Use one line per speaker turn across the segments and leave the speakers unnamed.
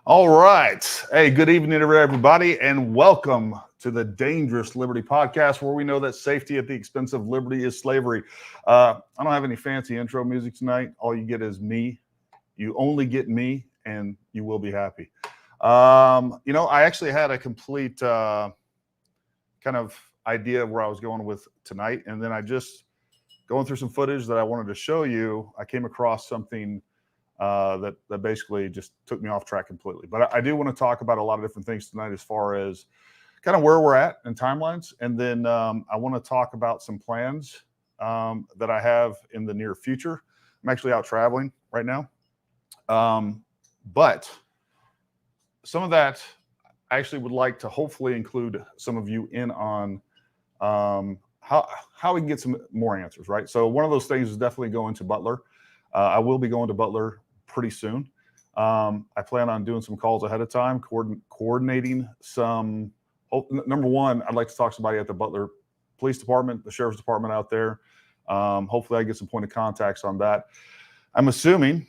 All right. Hey, good evening, everybody, and welcome to the Dangerous Liberty Podcast, where we know that safety at the expense of liberty is slavery. I don't have any fancy intro music tonight. All you get is me. You only get me, and you will be happy. I actually had a complete kind of idea of where I was going with tonight, and then I just going through some footage that I wanted to show you. I came across something that basically just took me off track completely. But I do want to talk about a lot of different things tonight as far as kind of where we're at and timelines. And then I want to talk about some plans that I have in the near future. I'm actually out traveling right now. But some of that I actually would like to hopefully include some of you in on how we can get some more answers, right? So one of those things is definitely going to Butler. I will be going to Butler pretty soon. I plan on doing some calls ahead of time, coordinating some. Number one, I'd like to talk to somebody at the Butler Police Department, the Sheriff's Department out there. Hopefully, I get some point of contacts on that. I'm assuming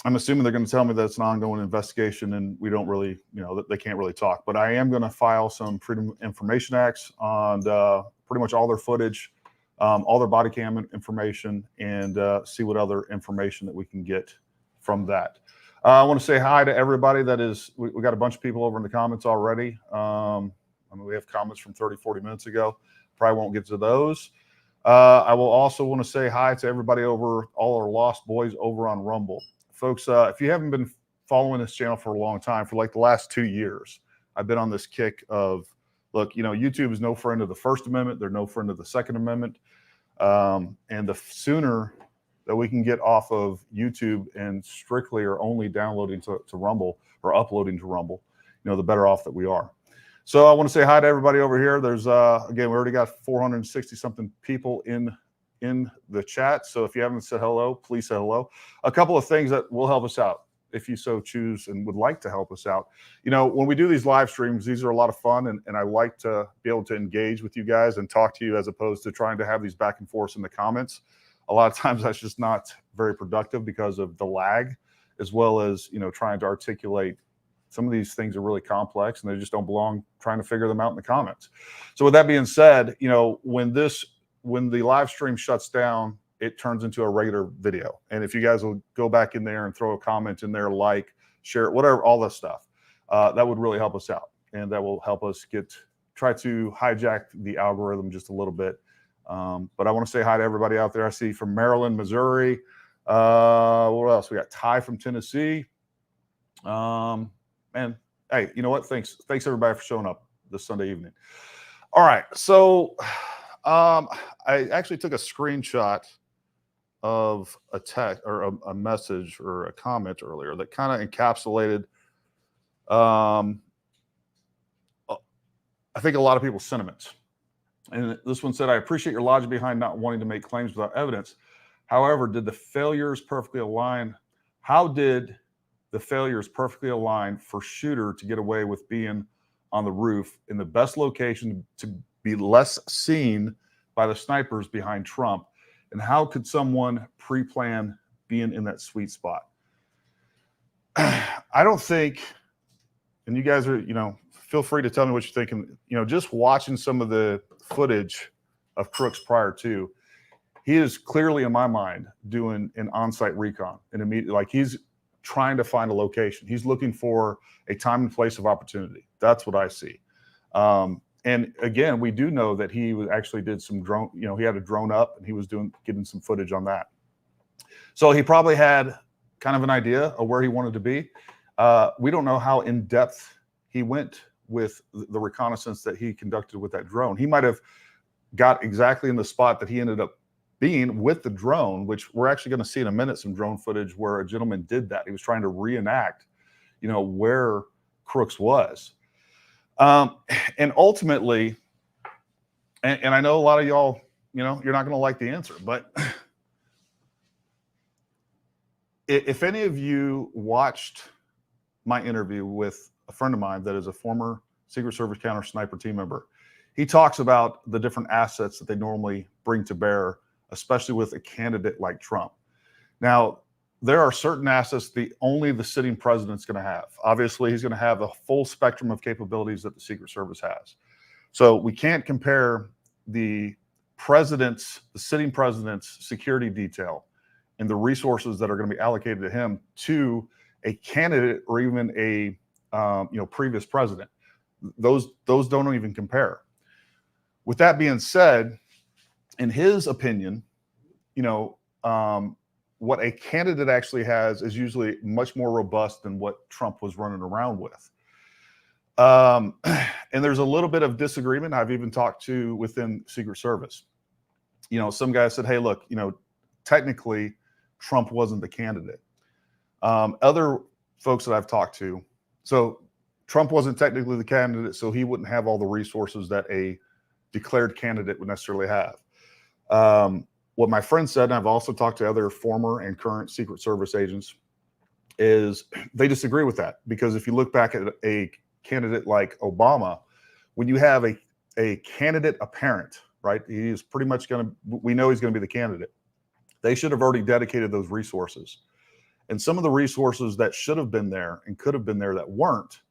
they're going to tell me that it's an ongoing investigation, and we don't really, that they can't really talk. But I am going to file some Freedom of Information Acts on pretty much all their footage, all their body cam information, and see what other information that we can get from that. I want to say hi to everybody that is, we got a bunch of people over in the comments already. We have comments from 30, 40 minutes ago. Probably won't get to those. I will also want to say hi to everybody over, all our lost boys over on Rumble. Folks, if you haven't been following this channel for a long time, for like the last 2 years, I've been on this kick of, look, YouTube is no friend of the First Amendment. They're no friend of the Second Amendment. And the sooner that we can get off of YouTube and strictly or only downloading to Rumble or uploading to Rumble, the better off that we are. So I want to say hi to everybody over here. There's, again, we already got 460 something people in the chat. So if you haven't said hello, please say hello. A couple of things that will help us out if you so choose and would like to help us out. When we do these live streams, these are a lot of fun, and I like to be able to engage with you guys and talk to you as opposed to trying to have these back and forth in the comments. A lot of times that's just not very productive because of the lag, as well as, trying to articulate some of these things are really complex and they just don't belong trying to figure them out in the comments. So with that being said, when the live stream shuts down, it turns into a regular video. And if you guys will go back in there and throw a comment in there, like, share, whatever, all that stuff, that would really help us out. And that will help us try to hijack the algorithm just a little bit. But I want to say hi to everybody out there. I see from Maryland, Missouri. What else? We got Ty from Tennessee. And hey, you know what? Thanks everybody for showing up this Sunday evening. All right. So I actually took a screenshot of a text or a message or a comment earlier that kind of encapsulated, I think, a lot of people's sentiments. And this one said, I appreciate your logic behind not wanting to make claims without evidence. However, did the failures perfectly align? How did the failures perfectly align for shooter to get away with being on the roof in the best location to be less seen by the snipers behind Trump? And how could someone pre-plan being in that sweet spot? I don't think, and you guys are, feel free to tell me what you're thinking. Just watching some of the footage of Crooks prior to, he is clearly, in my mind, doing an on-site recon and immediately, like, he's trying to find a location. He's looking for a time and place of opportunity. That's what I see. And again, we do know that he actually did some drone. He had a drone up and he was getting some footage on that. So he probably had kind of an idea of where he wanted to be. We don't know how in depth he went with the reconnaissance that he conducted with that drone. He might have got exactly in the spot that he ended up being with the drone, which we're actually going to see in a minute, some drone footage where a gentleman did that. He was trying to reenact, where Crooks was. And ultimately, and I know a lot of y'all, you're not going to like the answer, but if any of you watched my interview with a friend of mine that is a former Secret Service counter sniper team member, he talks about the different assets that they normally bring to bear, especially with a candidate like Trump. Now, there are certain assets only the sitting president's going to have. Obviously, he's going to have the full spectrum of capabilities that the Secret Service has. So we can't compare the sitting president's security detail and the resources that are going to be allocated to him to a candidate or even a previous president. Those don't even compare. With that being said, in his opinion, what a candidate actually has is usually much more robust than what Trump was running around with. And there's a little bit of disagreement. I've even talked to within Secret Service. Some guys said, hey, look, technically Trump wasn't the candidate. Other folks that I've talked to, so Trump wasn't technically the candidate, so he wouldn't have all the resources that a declared candidate would necessarily have. What my friend said, and I've also talked to other former and current Secret Service agents, is they disagree with that. Because if you look back at a candidate like Obama, when you have a candidate apparent, right, he is pretty much we know he's going to be the candidate. They should have already dedicated those resources. And some of the resources that should have been there and could have been there that weren't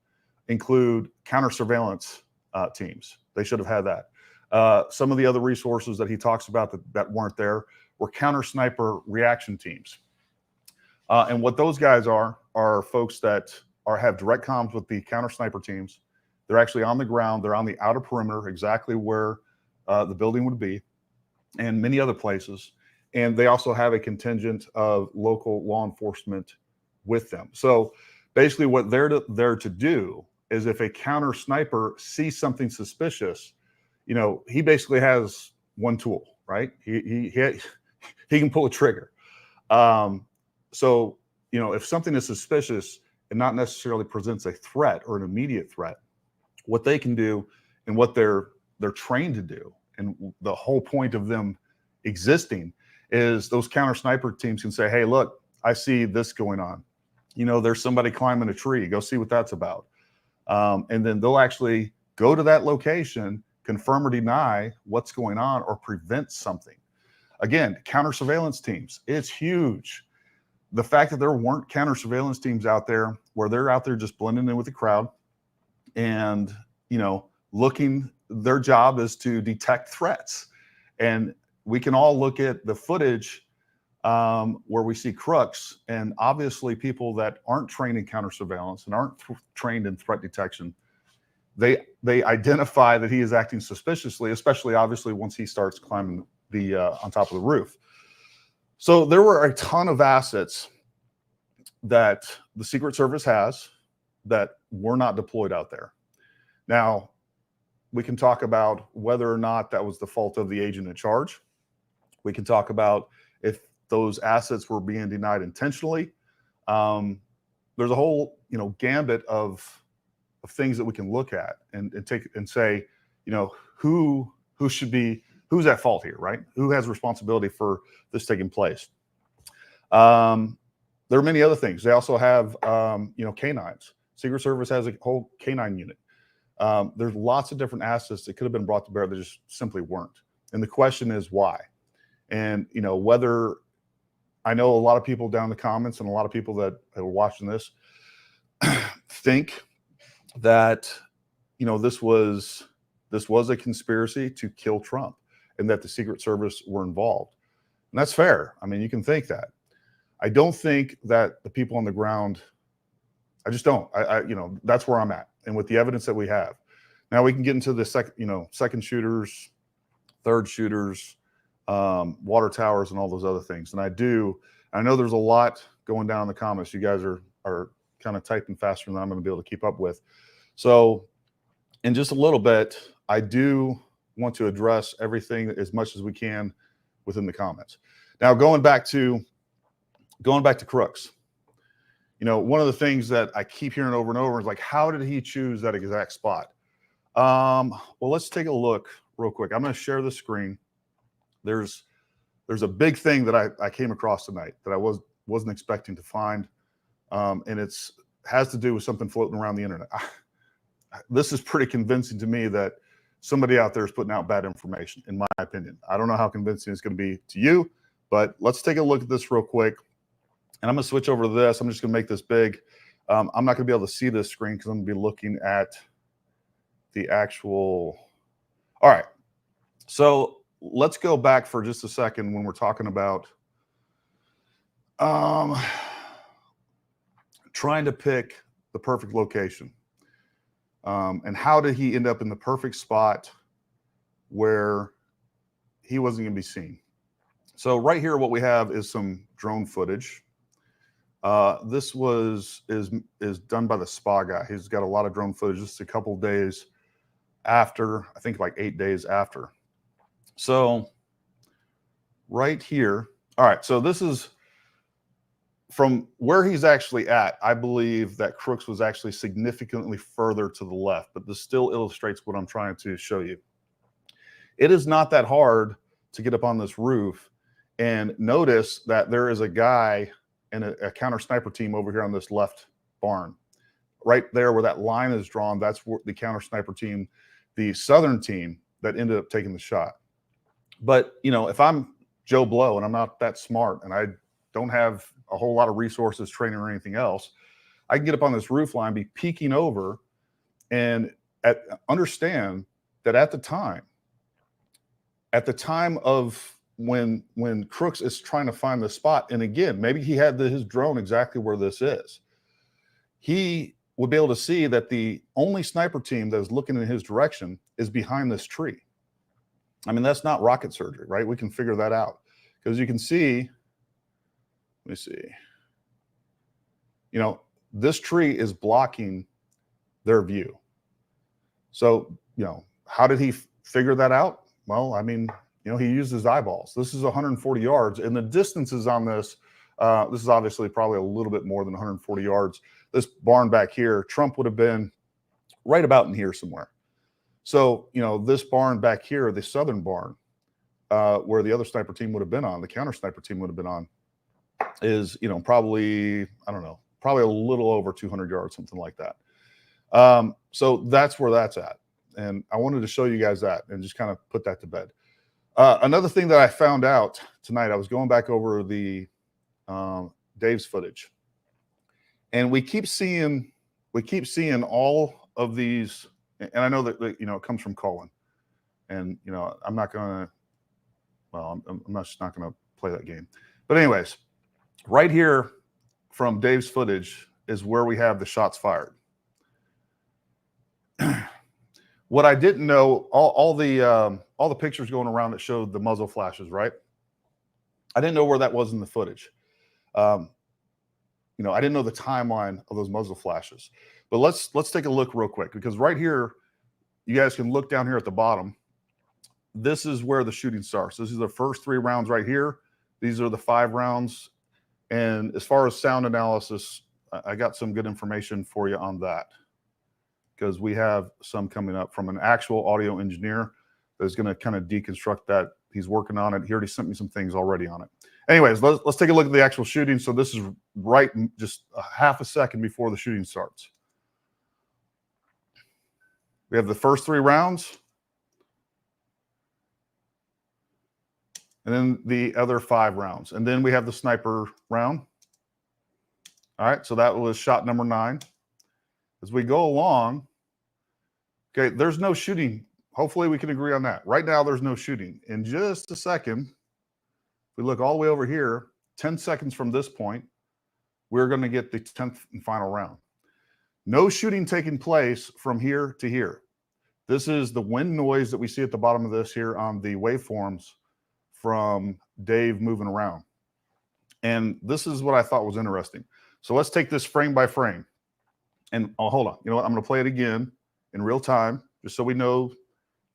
include counter surveillance teams. They should have had that. Some of the other resources that he talks about that weren't there were counter sniper reaction teams. And what those guys are folks that have direct comms with the counter sniper teams. They're actually on the ground. They're on the outer perimeter, exactly where the building would be, and many other places. And they also have a contingent of local law enforcement with them. So basically what they're there to do is, if a counter sniper sees something suspicious, he basically has one tool, right? He can pull a trigger. So, if something is suspicious and not necessarily presents a threat or an immediate threat, what they can do and what they're trained to do, and the whole point of them existing, is those counter sniper teams can say, hey, look, I see this going on. There's somebody climbing a tree. Go see what that's about. And then they'll actually go to that location, confirm or deny what's going on, or prevent something. Again, counter surveillance teams, it's huge. The fact that there weren't counter surveillance teams out there, where they're out there just blending in with the crowd and, looking, their job is to detect threats. And we can all look at the footage where we see crooks, and obviously people that aren't trained in counter surveillance and aren't trained in threat detection, they identify that he is acting suspiciously, especially obviously once he starts climbing the on top of the roof. So there were a ton of assets that the Secret Service has that were not deployed out there. Now, we can talk about whether or not that was the fault of the agent in charge. We can talk about if those assets were being denied intentionally. There's a whole gambit of things that we can look at and take and say, who's at fault here, right? Who has responsibility for this taking place? There are many other things. They also have canines. Secret Service has a whole canine unit. There's lots of different assets that could have been brought to bear that just simply weren't. And the question is why? And whether, I know a lot of people down in the comments and a lot of people that are watching this think that this was a conspiracy to kill Trump and that the Secret Service were involved. And that's fair. I mean, you can think that. I don't think that the people on the ground, I just don't. That's where I'm at. And with the evidence that we have. Now we can get into the second shooters, third shooters, water towers, and all those other things. And I know there's a lot going down in the comments. You guys are kind of typing faster than I'm going to be able to keep up with. So in just a little bit, I do want to address everything as much as we can within the comments. Now, going back to crooks, one of the things that I keep hearing over and over is like, how did he choose that exact spot? Well, let's take a look real quick. I'm going to share the screen. There's a big thing that I came across tonight that I wasn't expecting to find, and has to do with something floating around the internet. This is pretty convincing to me that somebody out there is putting out bad information, in my opinion. I don't know how convincing it's going to be to you, but let's take a look at this real quick. And I'm going to switch over to this. I'm just going to make this big. I'm not going to be able to see this screen because I'm going to be looking at the actual. All right. So let's go back for just a second when we're talking about trying to pick the perfect location. And how did he end up in the perfect spot where he wasn't going to be seen? So right here, what we have is some drone footage. This is done by the SPA guy. He's got a lot of drone footage just a couple days after, I think like 8 days after. So right here, all right, so this is from where he's actually at. I believe that Crooks was actually significantly further to the left, but this still illustrates what I'm trying to show you. It is not that hard to get up on this roof and notice that there is a guy and a counter sniper team over here on this left barn. Right there where that line is drawn, that's where the counter sniper team, the southern team that ended up taking the shot. But, you know, if I'm Joe Blow and I'm not that smart and I don't have a whole lot of resources, training, or anything else, I can get up on this roof line, be peeking over, and understand that at the time of when Crooks is trying to find the spot, and again, maybe he had his drone exactly where this is, he would be able to see that the only sniper team that is looking in his direction is behind this tree. I mean, that's not rocket surgery, right? We can figure that out because you can see, let me see, you know, this tree is blocking their view. So, you know, how did he figure that out? Well, I mean, you know, he used his eyeballs. This is 140 yards, and the distances on this, this is obviously probably a little bit more than 140 yards. This barn back here, Trump would have been right about in here somewhere. So, you know, this barn back here, the southern barn, where the other sniper team would have been on, the counter sniper team would have been on, is, you know, probably, I don't know, probably a little over 200 yards, something like that. So that's where that's at. And I wanted to show you guys that and just kind of put that to bed. Another thing that I found out tonight, I was going back over the Dave's footage, and we keep seeing all of these, and I know that, you know, it comes from Colin, and, you know, I'm not gonna, well, I'm just not gonna play that game. But anyways, right here from Dave's footage is where we have the shots fired. What I didn't know, all the pictures going around that showed the muzzle flashes, right? I didn't know where that was in the footage. You know, I didn't know the timeline of those muzzle flashes. But let's take a look real quick, because right here, you guys can look down here at the bottom. This is where the shooting starts. This is the first 3 rounds right here. These are the 5 rounds. And as far as sound analysis, I got some good information for you on that, because we have some coming up from an actual audio engineer that's going to kind of deconstruct that. He's working on it. He already sent me some things already on it. Anyways, let's take a look at the actual shooting. So this is right just a half a second before the shooting starts. We have the first 3 rounds, and then the other 5 rounds. And then we have the sniper round. All right, so that was shot number 9. As we go along, okay, there's no shooting. Hopefully we can agree on that. Right now, there's no shooting. In just a second, if we look all the way over here, 10 seconds from this point, we're going to get the 10th and final round. No shooting taking place from here to here. This is the wind noise that we see at the bottom of this here on the waveforms from Dave moving around. And this is what I thought was interesting. So let's take this frame by frame. And oh, hold on. You know what? I'm going to play it again in real time, just so we know,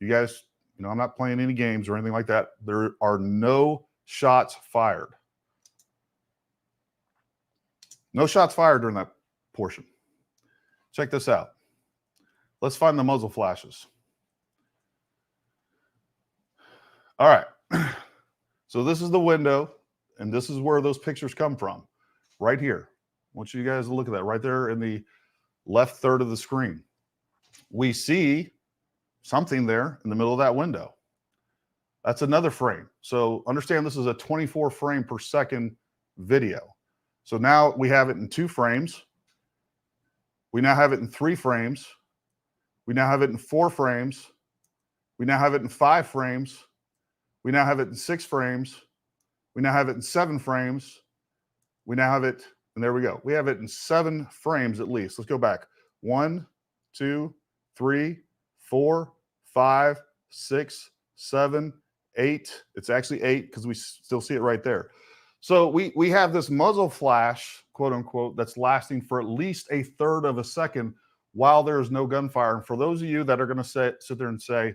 you guys, you know, I'm not playing any games or anything like that. There are no shots fired. No shots fired during that portion. Check this out. Let's find the muzzle flashes. All right. So this is the window, and this is where those pictures come from, right here. I want you guys to look at that right there in the left third of the screen. We see something there in the middle of that window. That's another frame. So understand this is a 24 frame per second video. So now we have it in 2 frames. We now have it in 3 frames. We now have it in 4 frames. We now have it in 5 frames. We now have it in 6 frames. We now have it in 7 frames. We now have it, and there we go. We have it in 7 frames at least. Let's go back. 1, 2, 3, 4, 5, 6, 7, 8. It's actually 8 because we still see it right there. So we have this muzzle flash, quote unquote, that's lasting for at least a third of a second while there is no gunfire. And for those of you that are going to sit there and say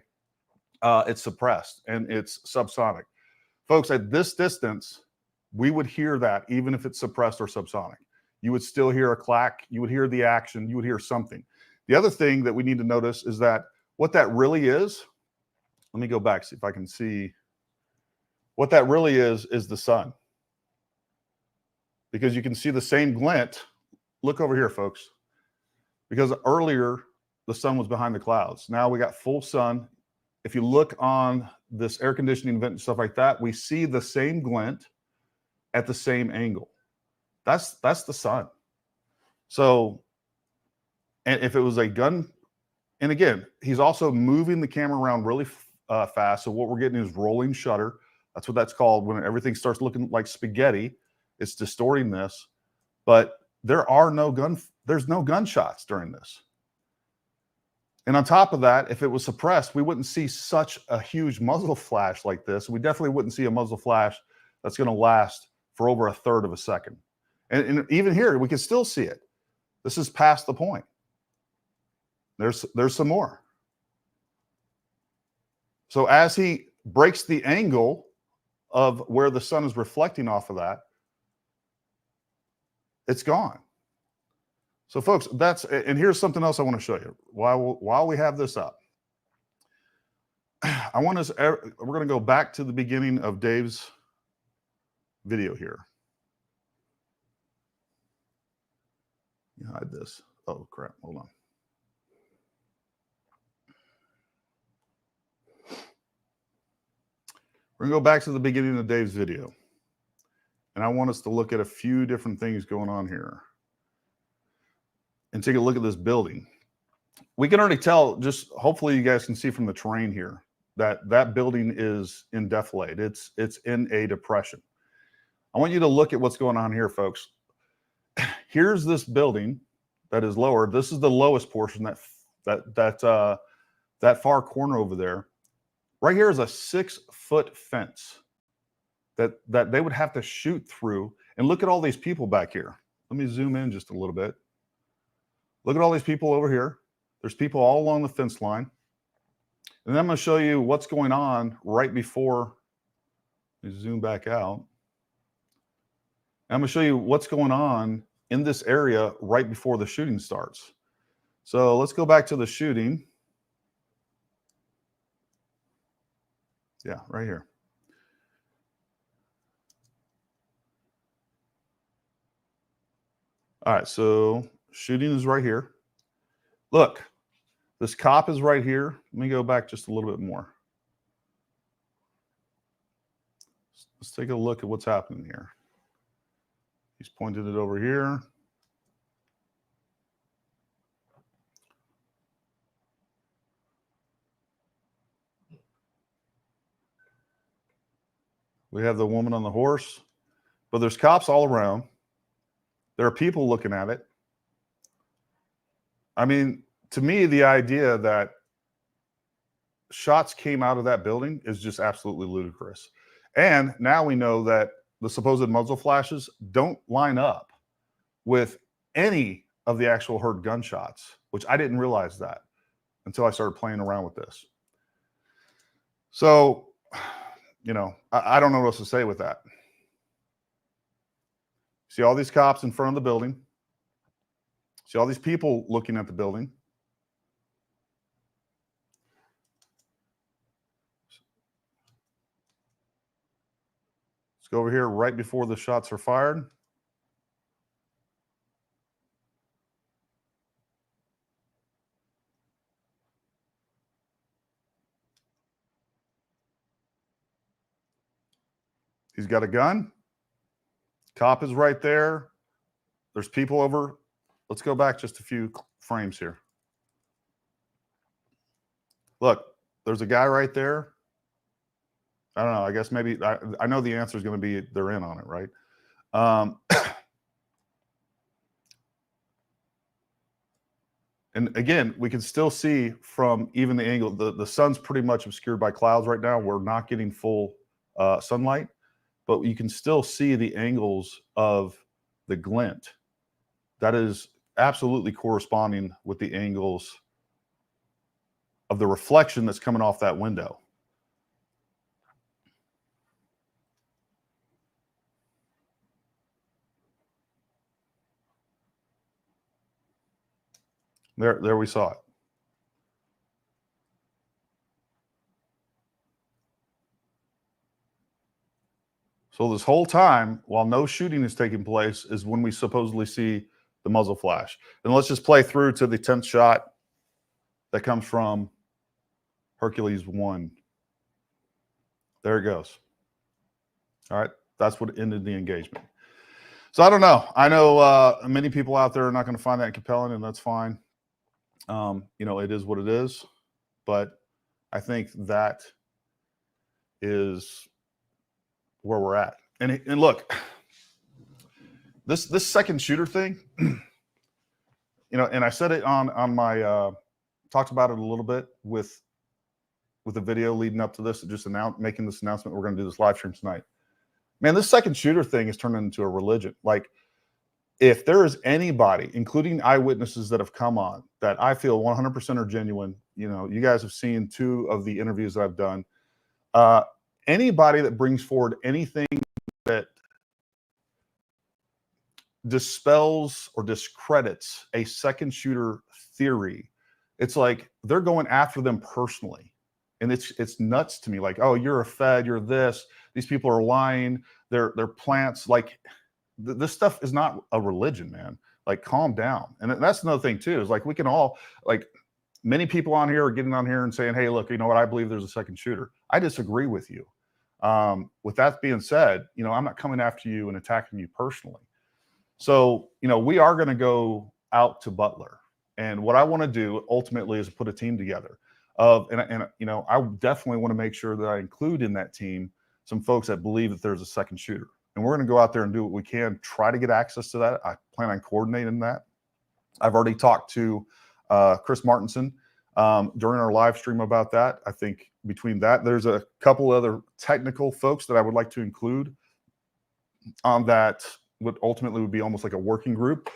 it's suppressed and it's subsonic, folks, at this distance, we would hear that even if it's suppressed or subsonic. You would still hear a clack. You would hear the action. You would hear something. The other thing that we need to notice is that what that really is, let me go back, see if I can see. What that really is the sun. Because you can see the same glint. Look over here, folks. Because earlier, the sun was behind the clouds. Now we got full sun. If you look on this air conditioning vent and stuff like that, we see the same glint at the same angle. That's the sun. So, and if it was a gun, and again, he's also moving the camera around really fast. So what we're getting is rolling shutter. That's what that's called when everything starts looking like spaghetti. It's distorting this, but there's no gunshots during this. And on top of that, if it was suppressed, we wouldn't see such a huge muzzle flash like this. We definitely wouldn't see a muzzle flash that's going to last for over a third of a second. And even here, we can still see it. This is past the point. There's some more. So as he breaks the angle of where the sun is reflecting off of that, it's gone. So folks, and here's something else I want to show you while we have this up. We're going to go back to the beginning of Dave's video here. You hide this. Oh crap, hold on. We're going to go back to the beginning of Dave's video. And I want us to look at a few different things going on here. And take a look at this building. We can already tell, just hopefully you guys can see from the terrain here, that building is in defilade. It's in a depression. I want you to look at what's going on here, folks. Here's this building that is lower. This is the lowest portion, that far corner over there. Right here is a 6-foot fence that they would have to shoot through. And look at all these people back here. Let me zoom in just a little bit. Look at all these people over here. There's people all along the fence line. And then I'm going to show you what's going on right before. Let me zoom back out. And I'm going to show you what's going on in this area right before the shooting starts. So let's go back to the shooting. Yeah, right here. All right, so shooting is right here. Look, this cop is right here. Let me go back just a little bit more. Let's take a look at what's happening here. He's pointed it over here. We have the woman on the horse, but there's cops all around. There are people looking at it. I mean, to me, the idea that shots came out of that building is just absolutely ludicrous. And now we know that the supposed muzzle flashes don't line up with any of the actual heard gunshots, which I didn't realize that until I started playing around with this. So, you know, I don't know what else to say with that. See all these cops in front of the building. See all these people looking at the building. Let's go over here right before the shots are fired. He's got a gun. Cop is right there. There's people over. Let's go back just a few frames here. Look, there's a guy right there. I don't know. I guess maybe I know the answer is going to be they're in on it, right? And again, we can still see from even the angle, the sun's pretty much obscured by clouds right now. We're not getting full sunlight, but you can still see the angles of the glint. That is absolutely corresponding with the angles of the reflection that's coming off that window. There we saw it. So this whole time, while no shooting is taking place, is when we supposedly see the muzzle flash. And let's just play through to the 10th shot that comes from Hercules 1. There it goes. All right, that's what ended the engagement. So I don't know. I know many people out there are not going to find that compelling, and that's fine. You know, it is what it is. But I think that is where we're at. And look, this second shooter thing, you know, and I said it on my talked about it a little bit with the video leading up to this, just making this announcement. We're going to do this live stream tonight. Man, this second shooter thing is turning into a religion. Like, if there is anybody, including eyewitnesses that have come on, that I feel 100% are genuine, you know, you guys have seen 2 of the interviews that I've done. Anybody that brings forward anything that dispels or discredits a second shooter theory, it's like they're going after them personally. And it's nuts to me. Like, oh, you're a Fed, you're this. These people are lying. They're plants. Like, this stuff is not a religion, man. Like, calm down. And that's another thing too. Is like, we can all, like, many people on here are getting on here and saying, hey, look, you know what? I believe there's a second shooter. I disagree with you. With that being said, you know, I'm not coming after you and attacking you personally. So, you know, we are going to go out to Butler. And what I want to do ultimately is put a team together and you know, I definitely want to make sure that I include in that team some folks that believe that there's a second shooter. And we're going to go out there and do what we can, try to get access to that. I plan on coordinating that. I've already talked to Chris Martinson during our live stream about that. I think between that, there's a couple other technical folks that I would like to include on that. What ultimately would be almost like a working group.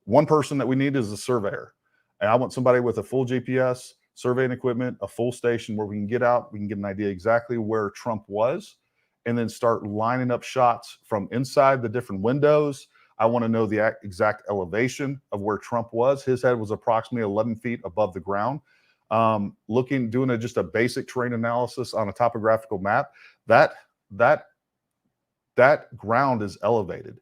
One person that we need is a surveyor. And I want somebody with a full GPS, surveying equipment, a full station where we can get out, we can get an idea exactly where Trump was, and then start lining up shots from inside the different windows. I want to know the exact elevation of where Trump was. His head was approximately 11 feet above the ground. Doing just a basic terrain analysis on a topographical map, that ground is elevated.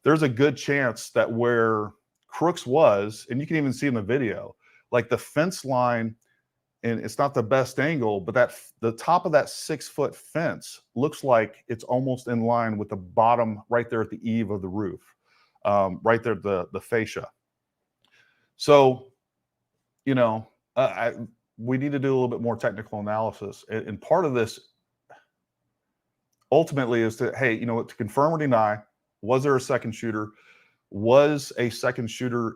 There's a good chance that where Crooks was, and you can even see in the video, like the fence line, and it's not the best angle, but the top of that 6-foot fence looks like it's almost in line with the bottom right there at the eave of the roof, right there, the fascia. So, you know, we need to do a little bit more technical analysis. And part of this ultimately is to, hey, you know what, to confirm or deny, was there a second shooter? Was a second shooter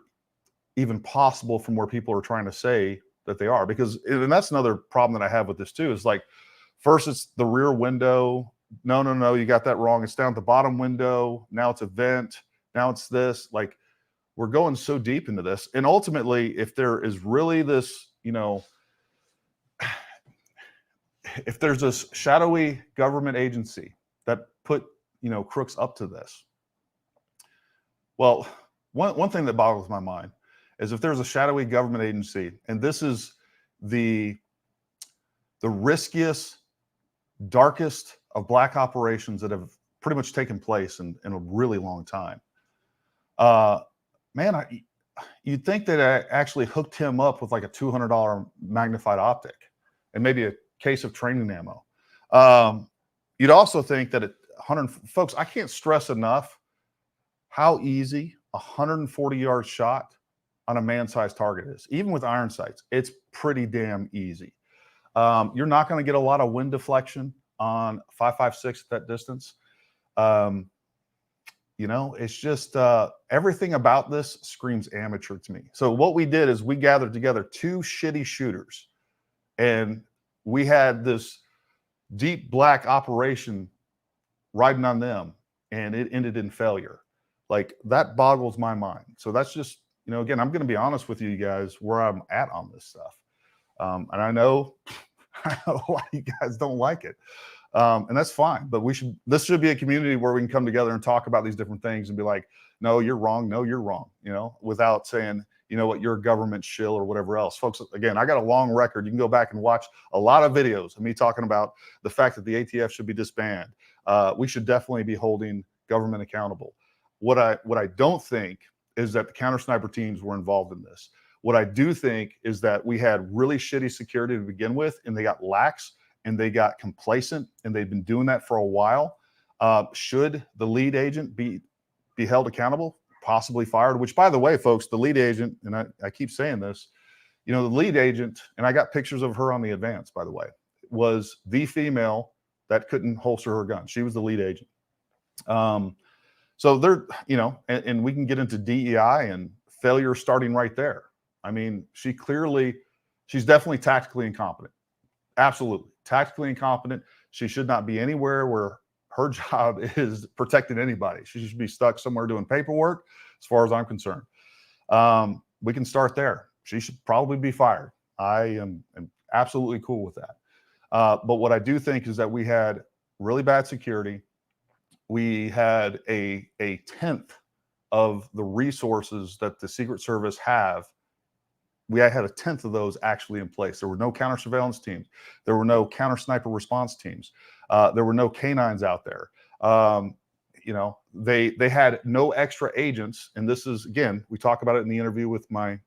even possible from where people are trying to say that they are? Because, and that's another problem that I have with this too, is like, first it's the rear window. No, you got that wrong. It's down at the bottom window. Now it's a vent. Now it's this. Like, we're going so deep into this. And ultimately, if there is really this, you know, if there's this shadowy government agency that put, you know, Crooks up to this, well, one thing that boggles my mind is if there's a shadowy government agency, and this is the riskiest, darkest of black operations that have pretty much taken place in a really long time. Man, you'd think that I actually hooked him up with like a $200 magnified optic and maybe a case of training ammo. You'd also think that folks, I can't stress enough how easy 140-yard shot on a man-sized target is. Even with iron sights, it's pretty damn easy. You're not going to get a lot of wind deflection on 5.56 at that distance. You know, it's just everything about this screams amateur to me. So what we did is we gathered together 2 shitty shooters, and we had this deep black operation riding on them, and it ended in failure. Like, that boggles my mind. So that's just, you know, again, I'm going to be honest with you guys where I'm at on this stuff. And I know a lot of you guys don't like it. And that's fine, but this should be a community where we can come together and talk about these different things and be like, no, you're wrong. No, you're wrong. You know, without saying, you know what, you're a government shill or whatever else. Folks, again, I got a long record. You can go back and watch a lot of videos of me talking about the fact that the ATF should be disbanded. We should definitely be holding government accountable. What I don't think is that the counter sniper teams were involved in this. What I do think is that we had really shitty security to begin with, and they got lax and they got complacent, and they've been doing that for a while. Should the lead agent be held accountable, possibly fired? Which, by the way, folks, the lead agent, and I keep saying this, you know, the lead agent, and I got pictures of her on the advance, by the way, was the female that couldn't holster her gun. She was the lead agent. So they're, you know, and we can get into DEI and failure starting right there. I mean, she's definitely tactically incompetent. Absolutely. Tactically incompetent. She should not be anywhere where her job is protecting anybody. She should be stuck somewhere doing paperwork, as far as I'm concerned. We can start there. She should probably be fired. I am absolutely cool with that. But what I do think is that we had really bad security. We had a tenth of the resources that the Secret Service have. We had a tenth of those actually in place. There were no counter surveillance teams. There were no counter sniper response teams. There were no canines out there. You know, they had no extra agents. And this is, again, we talk about it in the interview with my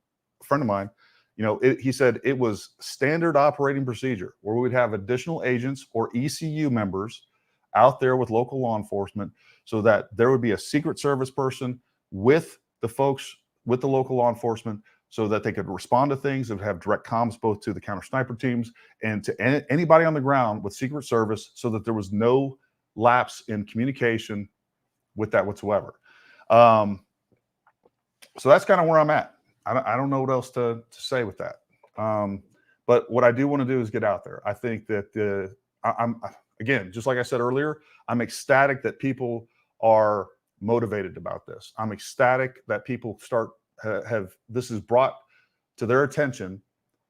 friend of mine. You know, he said it was standard operating procedure where we would have additional agents or ECU members out there with local law enforcement, so that there would be a Secret Service person with the folks with the local law enforcement, so that they could respond to things. They would have direct comms both to the counter sniper teams and to anybody on the ground with Secret Service, so that there was no lapse in communication with that whatsoever. So that's kind of where I'm at. I don't know what else to say with that. But what I do want to do is get out there. I think that again, just like I said earlier, I'm ecstatic that people are motivated about this. I'm ecstatic that people this has brought to their attention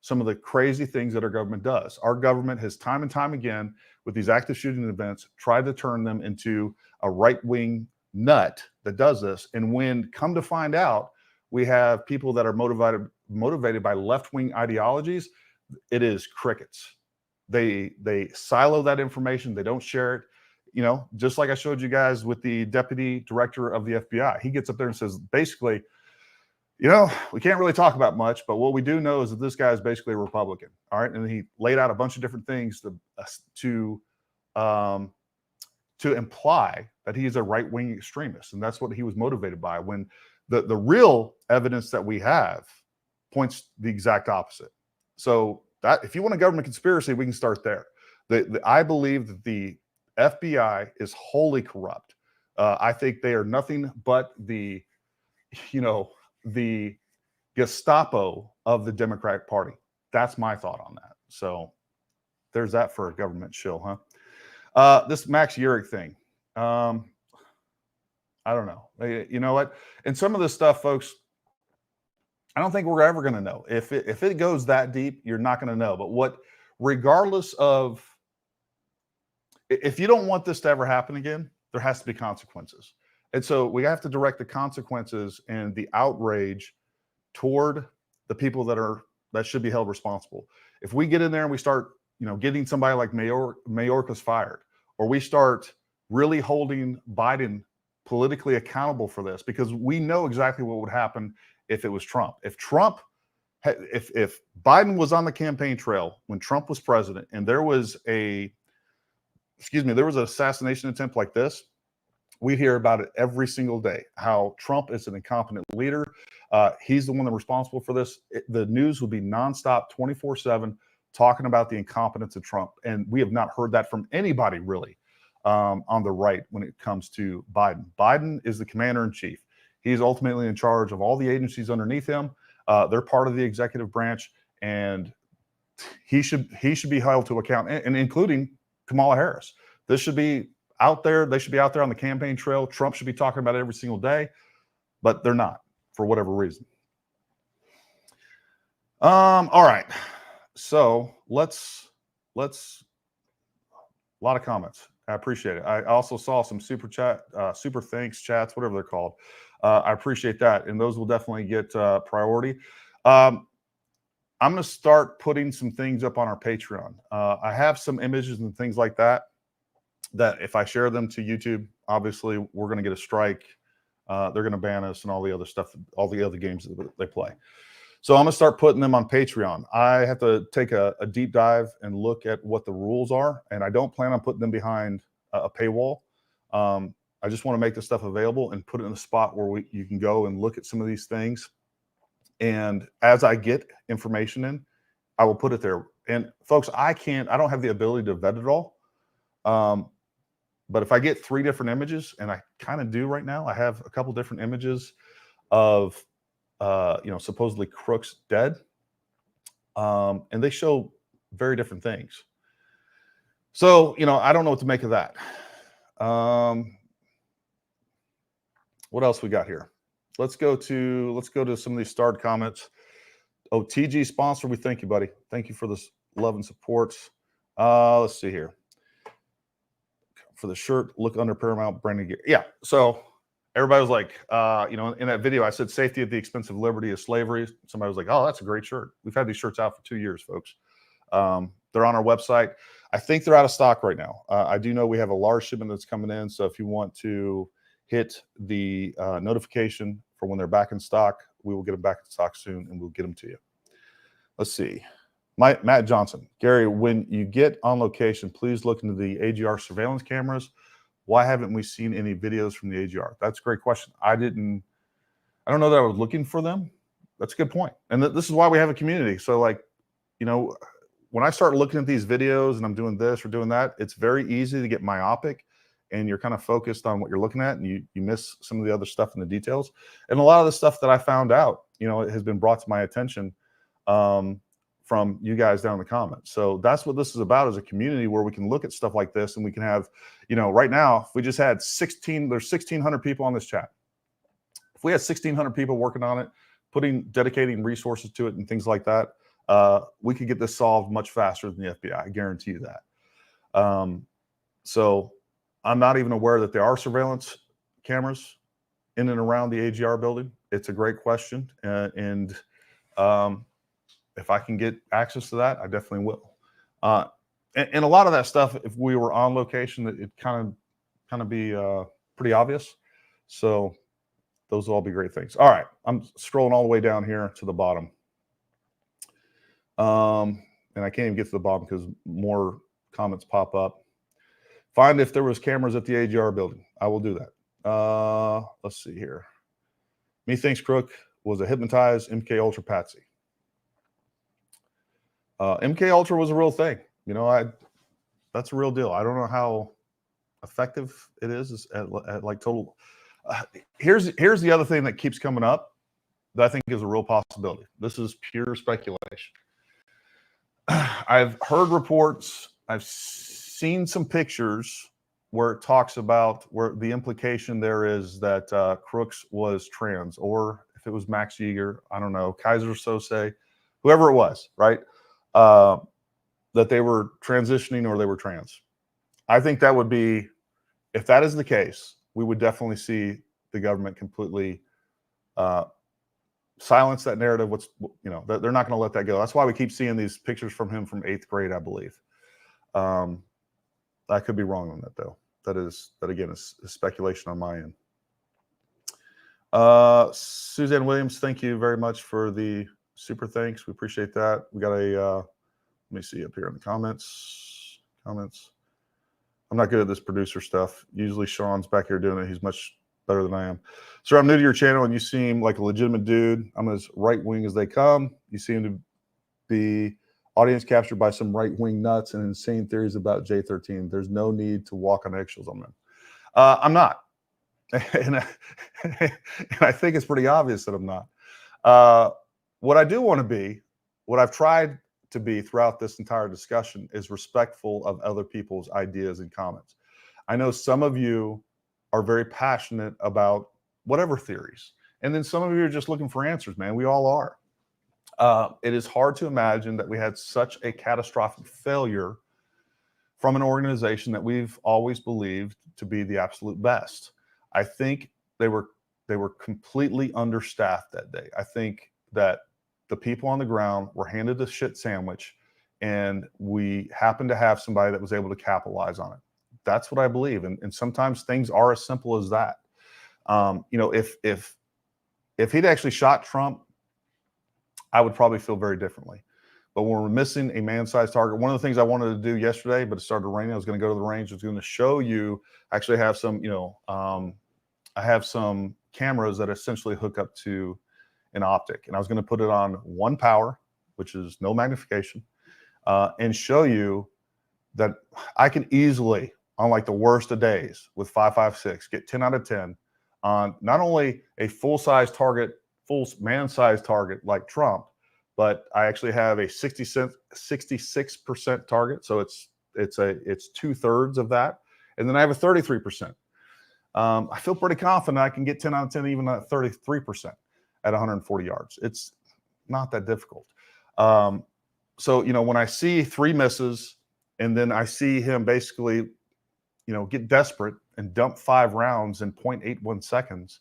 some of the crazy things that our government does. Our government has time and time again, with these active shooting events, tried to turn them into a right-wing nut that does this. And when come to find out, we have people that are motivated by left-wing ideologies, it is crickets. They silo that information. They don't share it. You know, just like I showed you guys with the deputy director of the FBI. He gets up there and says, basically, you know, we can't really talk about much, but what we do know is that this guy is basically a Republican. All right. And he laid out a bunch of different things to imply that he is a right-wing extremist. And that's what he was motivated by, when the real evidence that we have points the exact opposite. So that, if you want a government conspiracy, we can start there. I believe that the FBI is wholly corrupt. I think they are nothing but the Gestapo of the Democratic Party. That's my thought on that. So there's that for a government shill, huh? This Max Yerrick thing. I don't know. You know what? And some of this stuff, folks, I don't think we're ever going to know. If it goes that deep, you're not going to know. But regardless of, if you don't want this to ever happen again, there has to be consequences. And so we have to direct the consequences and the outrage toward the people that should be held responsible. If we get in there and we start, getting somebody like Mayorkas fired, or we start really holding Biden politically accountable for this, because we know exactly what would happen if it was Trump. If Biden was on the campaign trail when Trump was president, and there was an assassination attempt like this, We hear about it every single day, how Trump is an incompetent leader. He's the one that's responsible for this. The news would be nonstop, 24/7, talking about the incompetence of Trump. And we have not heard that from anybody really on the right when it comes to Biden. Biden is the commander in chief. He's ultimately in charge of all the agencies underneath him. They're part of the executive branch, and he should be held to account, and including Kamala Harris. This should be out there. They should be out there on the campaign trail. Trump should be talking about it every single day, but they're not for whatever reason. All right. So let's a lot of comments. I appreciate it. I also saw some super thanks chats, whatever they're called. I appreciate that, and those will definitely get priority. I'm going to start putting some things up on our Patreon. I have some images and things like that if I share them to YouTube, obviously we're going to get a strike. They're going to ban us and all the other stuff, all the other games that they play. So I'm going to start putting them on Patreon. I have to take a deep dive and look at what the rules are, and I don't plan on putting them behind a paywall. I just want to make this stuff available and put it in a spot where you can go and look at some of these things. And as I get information in, I will put it there. And folks, I don't have the ability to vet it all. But if I get 3 different images, and I kind of do right now, I have a couple different images of, supposedly crooks dead. And they show very different things. So, I don't know what to make of that. What else we got here? Let's go to some of these starred comments. Oh, TG sponsor, we thank you, buddy. Thank you for this love and support. Let's see here. For the shirt, look under Paramount branding gear. Yeah. So everybody was like, in that video, I said safety at the expense of liberty is slavery. Somebody was like, oh, that's a great shirt. We've had these shirts out for 2 years, folks. They're on our website. I think they're out of stock right now. I do know we have a large shipment that's coming in. So if you want to hit the notification for when they're back in stock, we will get them back in stock soon, and we'll get them to you. Let's see. Matt Johnson. Gary, when you get on location, please look into the AGR surveillance cameras. Why haven't we seen any videos from the AGR? That's a great question. I don't know that I was looking for them. That's a good point. And this is why we have a community. So when I start looking at these videos and I'm doing this or doing that, it's very easy to get myopic, and you're kind of focused on what you're looking at, and you miss some of the other stuff in the details. And a lot of the stuff that I found out, it has been brought to my attention from you guys down in the comments. So that's what this is about, as a community where we can look at stuff like this, and we can have, right now, if we just had there's 1,600 people on this chat. If we had 1,600 people working on it, dedicating resources to it and things like that, we could get this solved much faster than the FBI. I guarantee you that. So I'm not even aware that there are surveillance cameras in and around the AGR building. It's a great question. And if I can get access to that, I definitely will. And a lot of that stuff, if we were on location, it kind of be pretty obvious. So those will all be great things. All right, I'm scrolling all the way down here to the bottom. And I can't even get to the bottom because more comments pop up. Find if there was cameras at the AGR building. I will do that. Let's see here. Methinks Crook was a hypnotized MK Ultra patsy. MK Ultra was a real thing. That's a real deal. I don't know how effective it is at like total. Here's the other thing that keeps coming up that I think is a real possibility. This is pure speculation. I've heard reports. I've seen some pictures where it talks about where the implication there is that Crooks was trans, or if it was Max Yeager, I don't know, Kaiser Sose, whoever it was, right? That they were transitioning or they were trans. I think that would be, if that is the case, we would definitely see the government completely silence that narrative. They're not going to let that go. That's why we keep seeing these pictures from him from 8th grade, I believe. I could be wrong on that, though. That again is speculation on my end. Suzanne Williams, thank you very much for the super thanks. We appreciate that. We got a let me see up here in the comments. I'm not good at this producer stuff. Usually Sean's back here doing it. He's much better than I am. Sir, I'm new to your channel and you seem like a legitimate dude. I'm as right-wing as they come. You seem to be audience captured by some right-wing nuts and insane theories about J13. There's no need to walk on eggshells on them. I'm not. And I think it's pretty obvious that I'm not. What I do want to be, what I've tried to be throughout this entire discussion, is respectful of other people's ideas and comments. I know some of you are very passionate about whatever theories, and then some of you are just looking for answers, man. We all are. It is hard to imagine that we had such a catastrophic failure from an organization that we've always believed to be the absolute best. I think they were completely understaffed that day. I think that the people on the ground were handed a shit sandwich, and we happened to have somebody that was able to capitalize on it. That's what I believe, and sometimes things are as simple as that. You know, if he'd actually shot Trump, I would probably feel very differently. But when we're missing a man-sized target, one of the things I wanted to do yesterday, but it started raining, I was going to go to the range. I was going to show you. Actually, have some, you know, I have some cameras that essentially hook up to an optic, and I was going to put it on 1 power, which is no magnification, and show you that I can easily, on like the worst of days with 5.56, get 10 out of 10 on not only a full-size target, full man-sized target like Trump, but I actually have a 66% target, so it's 2/3 of that, and then I have a 33%. I feel pretty confident I can get 10 out of 10, even at 33% at 140 yards. It's not that difficult. So, you know, when I see 3 misses and then I see him basically, you know, get desperate and dump 5 rounds in 0.81 seconds,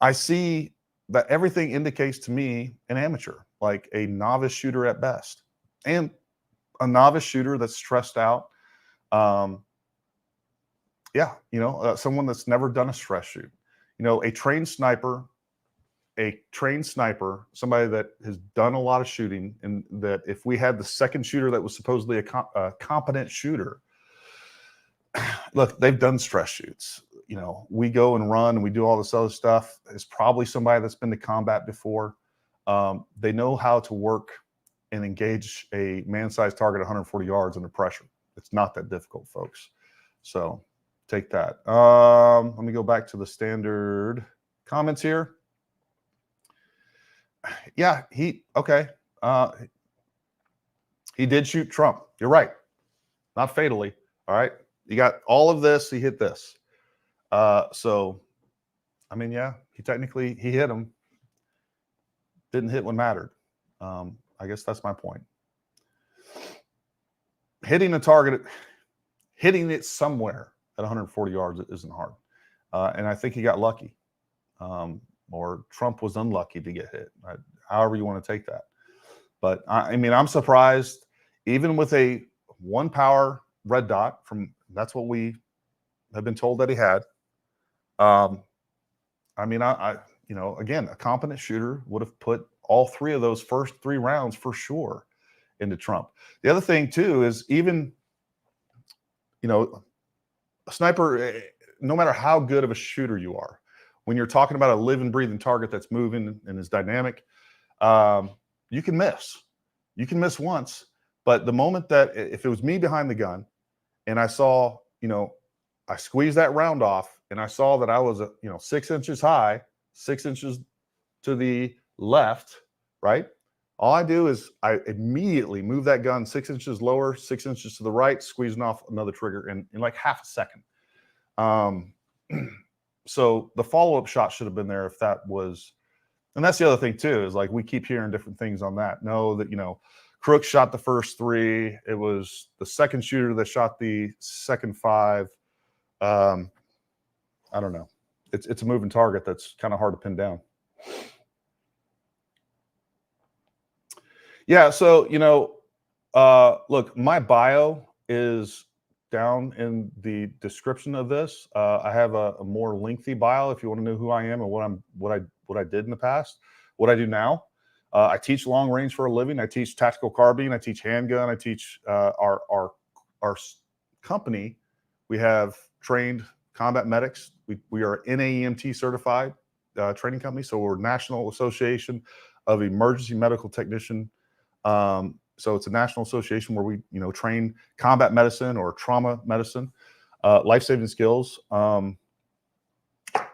I see that everything indicates to me an amateur, like a novice shooter at best, and a novice shooter that's stressed out. Yeah, you know, someone that's never done a stress shoot. You know, a trained sniper, somebody that has done a lot of shooting, and that if we had the second shooter that was supposedly a competent shooter, look, they've done stress shoots. You know, we go and run and we do all this other stuff. It's probably somebody that's been to combat before. They know how to work and engage a man-sized target at 140 yards under pressure. It's not that difficult, folks. So take that. Let me go back to the standard comments here. Yeah, okay. He did shoot Trump. You're right. Not fatally. All right. You got all of this. He hit this. So, I mean, yeah, he hit him. Didn't hit when mattered. I guess that's my point. Hitting a target, hitting it somewhere at 140 yards isn't hard. And I think he got lucky. Or Trump was unlucky to get hit. However you want to take that. But I mean, I'm surprised, even with a 1 power red dot that's what we have been told that he had. I mean, you know, again, a competent shooter would have put all 3 of those first 3 rounds for sure into Trump. The other thing too is, even, you know, a sniper, no matter how good of a shooter you are, when you're talking about a living, breathing target that's moving and is dynamic, you can miss. You can miss once, but the moment that, if it was me behind the gun and I saw, you know, I squeezed that round off and I saw that I was, 6 inches high, 6 inches to the left, right? All I do is I immediately move that gun 6 inches lower, 6 inches to the right, squeezing off another trigger in like half a second. So the follow-up shot should have been there if that was, and that's the other thing too, is like we keep hearing different things on that. No, that, you know, Crook shot the first 3. It was the second shooter that shot the second 5. I don't know. It's a moving target that's kind of hard to pin down. Yeah, so, you know, look, my bio is down in the description of this. I have a more lengthy bio if you want to know who I am and what I did in the past, what I do now. I teach long range for a living. I teach tactical carbine. I teach handgun. I teach our company We have trained combat medics. We are NAEMT certified training company. So we're National Association of Emergency Medical Technician. So it's a national association where we, train combat medicine or trauma medicine, life-saving skills.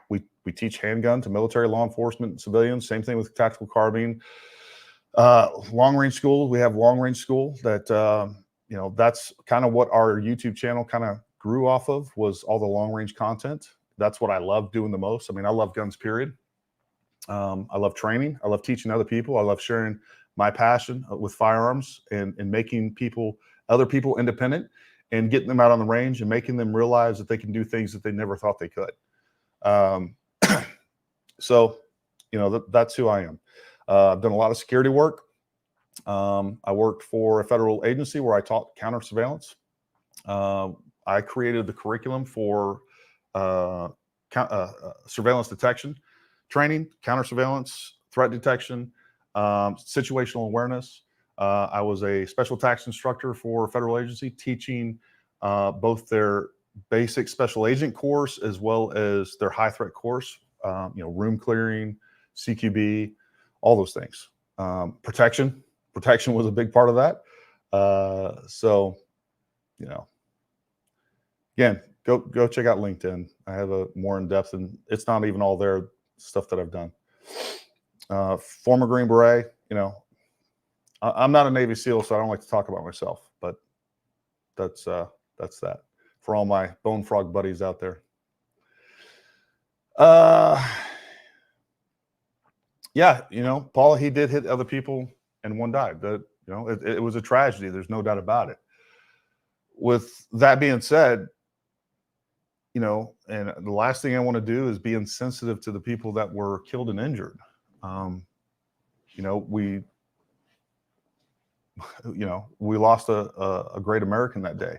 We teach handgun to military, law enforcement, and civilians. Same thing with tactical carbine. Long range school. We have long range school that, that's kind of what our YouTube channel kind of grew off of, was all the long range content. That's what I love doing the most. I mean, I love guns, period. I love training. I love teaching other people. I love sharing my passion with firearms and making other people independent and getting them out on the range and making them realize that they can do things that they never thought they could. So, that's who I am. I've done a lot of security work. I worked for a federal agency where I taught counter surveillance. I created the curriculum for surveillance detection training, counter surveillance, threat detection, situational awareness. I was a special tactics instructor for a federal agency, teaching both their basic special agent course as well as their high threat course. Room clearing, CQB, all those things. Protection was a big part of that. So, again, go check out LinkedIn. I have a more in depth, and it's not even all there stuff that I've done. Former Green Beret. I'm not a Navy SEAL, so I don't like to talk about myself. But that's that for all my bone frog buddies out there. Yeah, Paul, he did hit other people and one died. It was a tragedy. There's no doubt about it. With that being said, and the last thing I want to do is be insensitive to the people that were killed and injured. We lost a great American that day.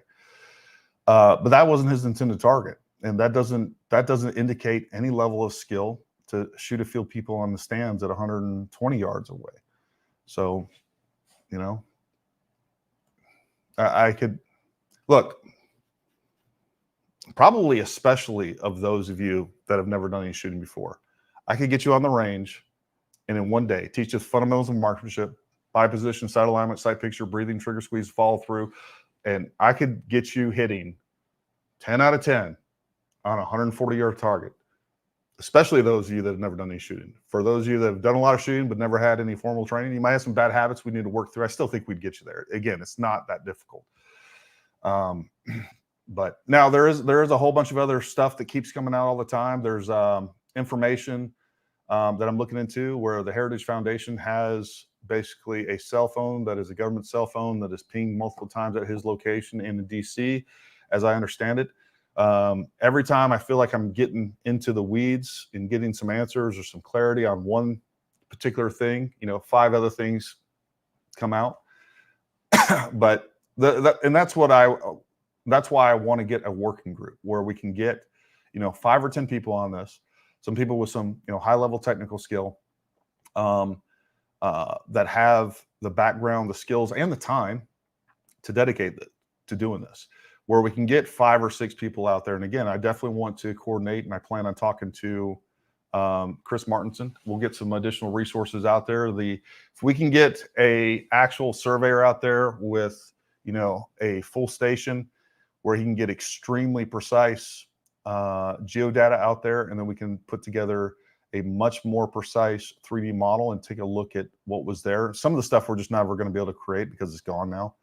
But that wasn't his intended target. And that doesn't indicate any level of skill to shoot a field people on the stands at 120 yards away. So, I could look, probably especially of those of you that have never done any shooting before, I could get you on the range and in one day teach you fundamentals of marksmanship, body position, sight alignment, sight picture, breathing, trigger squeeze, follow through, and I could get you hitting 10 out of 10 on a 140-yard target, especially those of you that have never done any shooting. For those of you that have done a lot of shooting but never had any formal training, you might have some bad habits we need to work through. I still think we'd get you there. Again, it's not that difficult. But now there is a whole bunch of other stuff that keeps coming out all the time. There's information that I'm looking into where the Heritage Foundation has basically a cell phone that is a government cell phone that is pinged multiple times at his location in DC, as I understand it. Every time I feel like I'm getting into the weeds and getting some answers or some clarity on one particular thing, 5 other things come out. But that's why I want to get a working group where we can get, 5 or 10 people on this, some people with some, high level technical skill, that have the background, the skills, and the time to dedicate to doing this, where we can get 5 or 6 people out there. And again, I definitely want to coordinate, and I plan on talking to Chris Martinson. We'll get some additional resources out there. If we can get a actual surveyor out there with, a full station where he can get extremely precise geodata out there, and then we can put together a much more precise 3D model and take a look at what was there. Some of the stuff we're just never going to be able to create because it's gone now.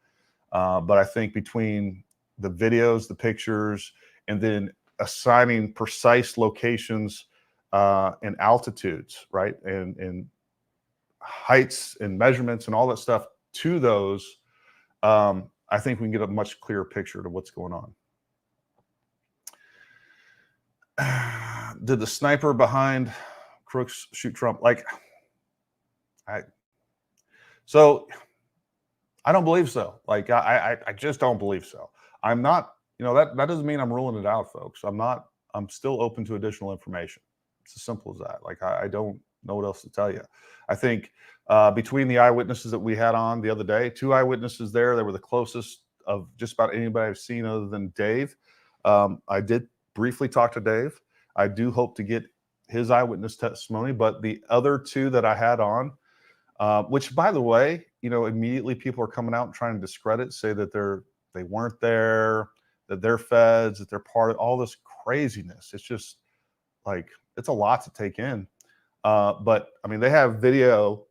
But I think between the videos, the pictures, and then assigning precise locations and altitudes, right? And heights and measurements and all that stuff to those, I think we can get a much clearer picture to what's going on. Did the sniper behind Crooks shoot Trump? So I don't believe so. I just don't believe so. I'm not, that doesn't mean I'm ruling it out, folks. I'm still open to additional information. It's as simple as that. I don't know what else to tell you. I think between the eyewitnesses that we had on the other day, 2 eyewitnesses there, they were the closest of just about anybody I've seen other than Dave. I did briefly talk to Dave. I do hope to get his eyewitness testimony, but the other two that I had on, which, by the way, immediately people are coming out and trying to discredit, say that they weren't there, that they're feds, that they're part of all this craziness. It's just like, it's a lot to take in. But I mean, they have video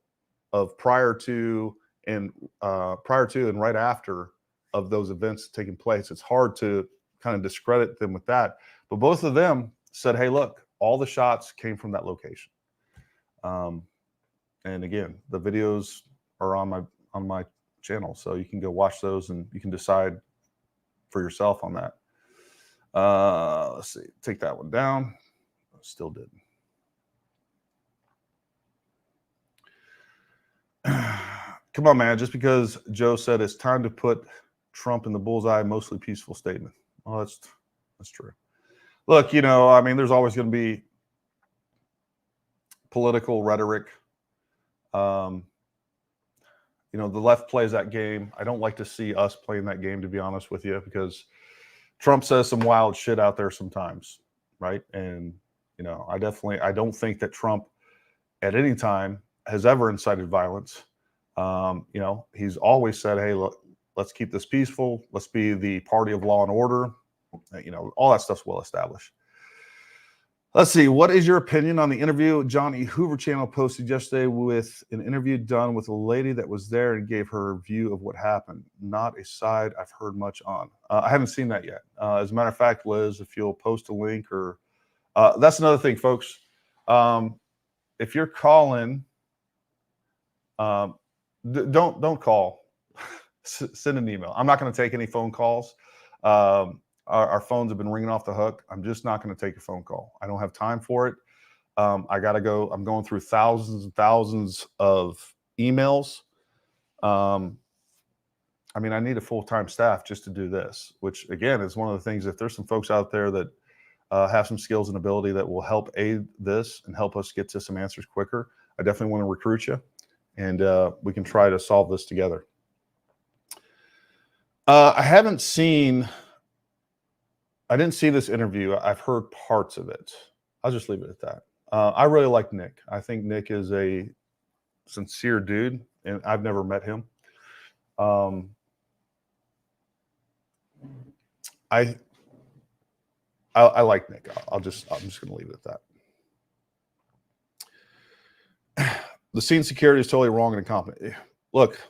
of prior to and right after of those events taking place. It's hard to kind of discredit them with that. But both of them said, hey, look, all the shots came from that location. And again, the videos are on my channel, so you can go watch those and you can decide for yourself on that. Let's see, take that one down. Still did. Come on, man. Just because Joe said it's time to put Trump in the bullseye, mostly peaceful statement. Well, that's true. Look, I mean, there's always going to be political rhetoric. The left plays that game. I don't like to see us playing that game, to be honest with you, because Trump says some wild shit out there sometimes, right? And I don't think that Trump at any time has ever incited violence. He's always said, hey, look, let's keep this peaceful. Let's be the party of law and order. All that stuff's well established. Let's see. What is your opinion on the interview John E. Hoover channel posted yesterday with an interview done with a lady that was there and gave her view of what happened? Not a side I've heard much on. I haven't seen that yet. As a matter of fact, Liz, if you'll post a link or that's another thing, folks. If you're calling, don't call. Send an email. I'm not going to take any phone calls. Our phones have been ringing off the hook. I'm just not going to take a phone call. I don't have time for it. I got to go. I'm going through thousands and thousands of emails. I mean, I need a full-time staff just to do this, which again is one of the things. If there's some folks out there that have some skills and ability that will help aid this and help us get to some answers quicker, I definitely want to recruit you, and we can try to solve this together. I didn't see this interview. I've heard parts of it. I'll just leave it at that. I really like Nick. I think Nick is a sincere dude, and I've never met him. I like Nick. I'm just going to leave it at that. The scene security is totally wrong and incompetent. Look,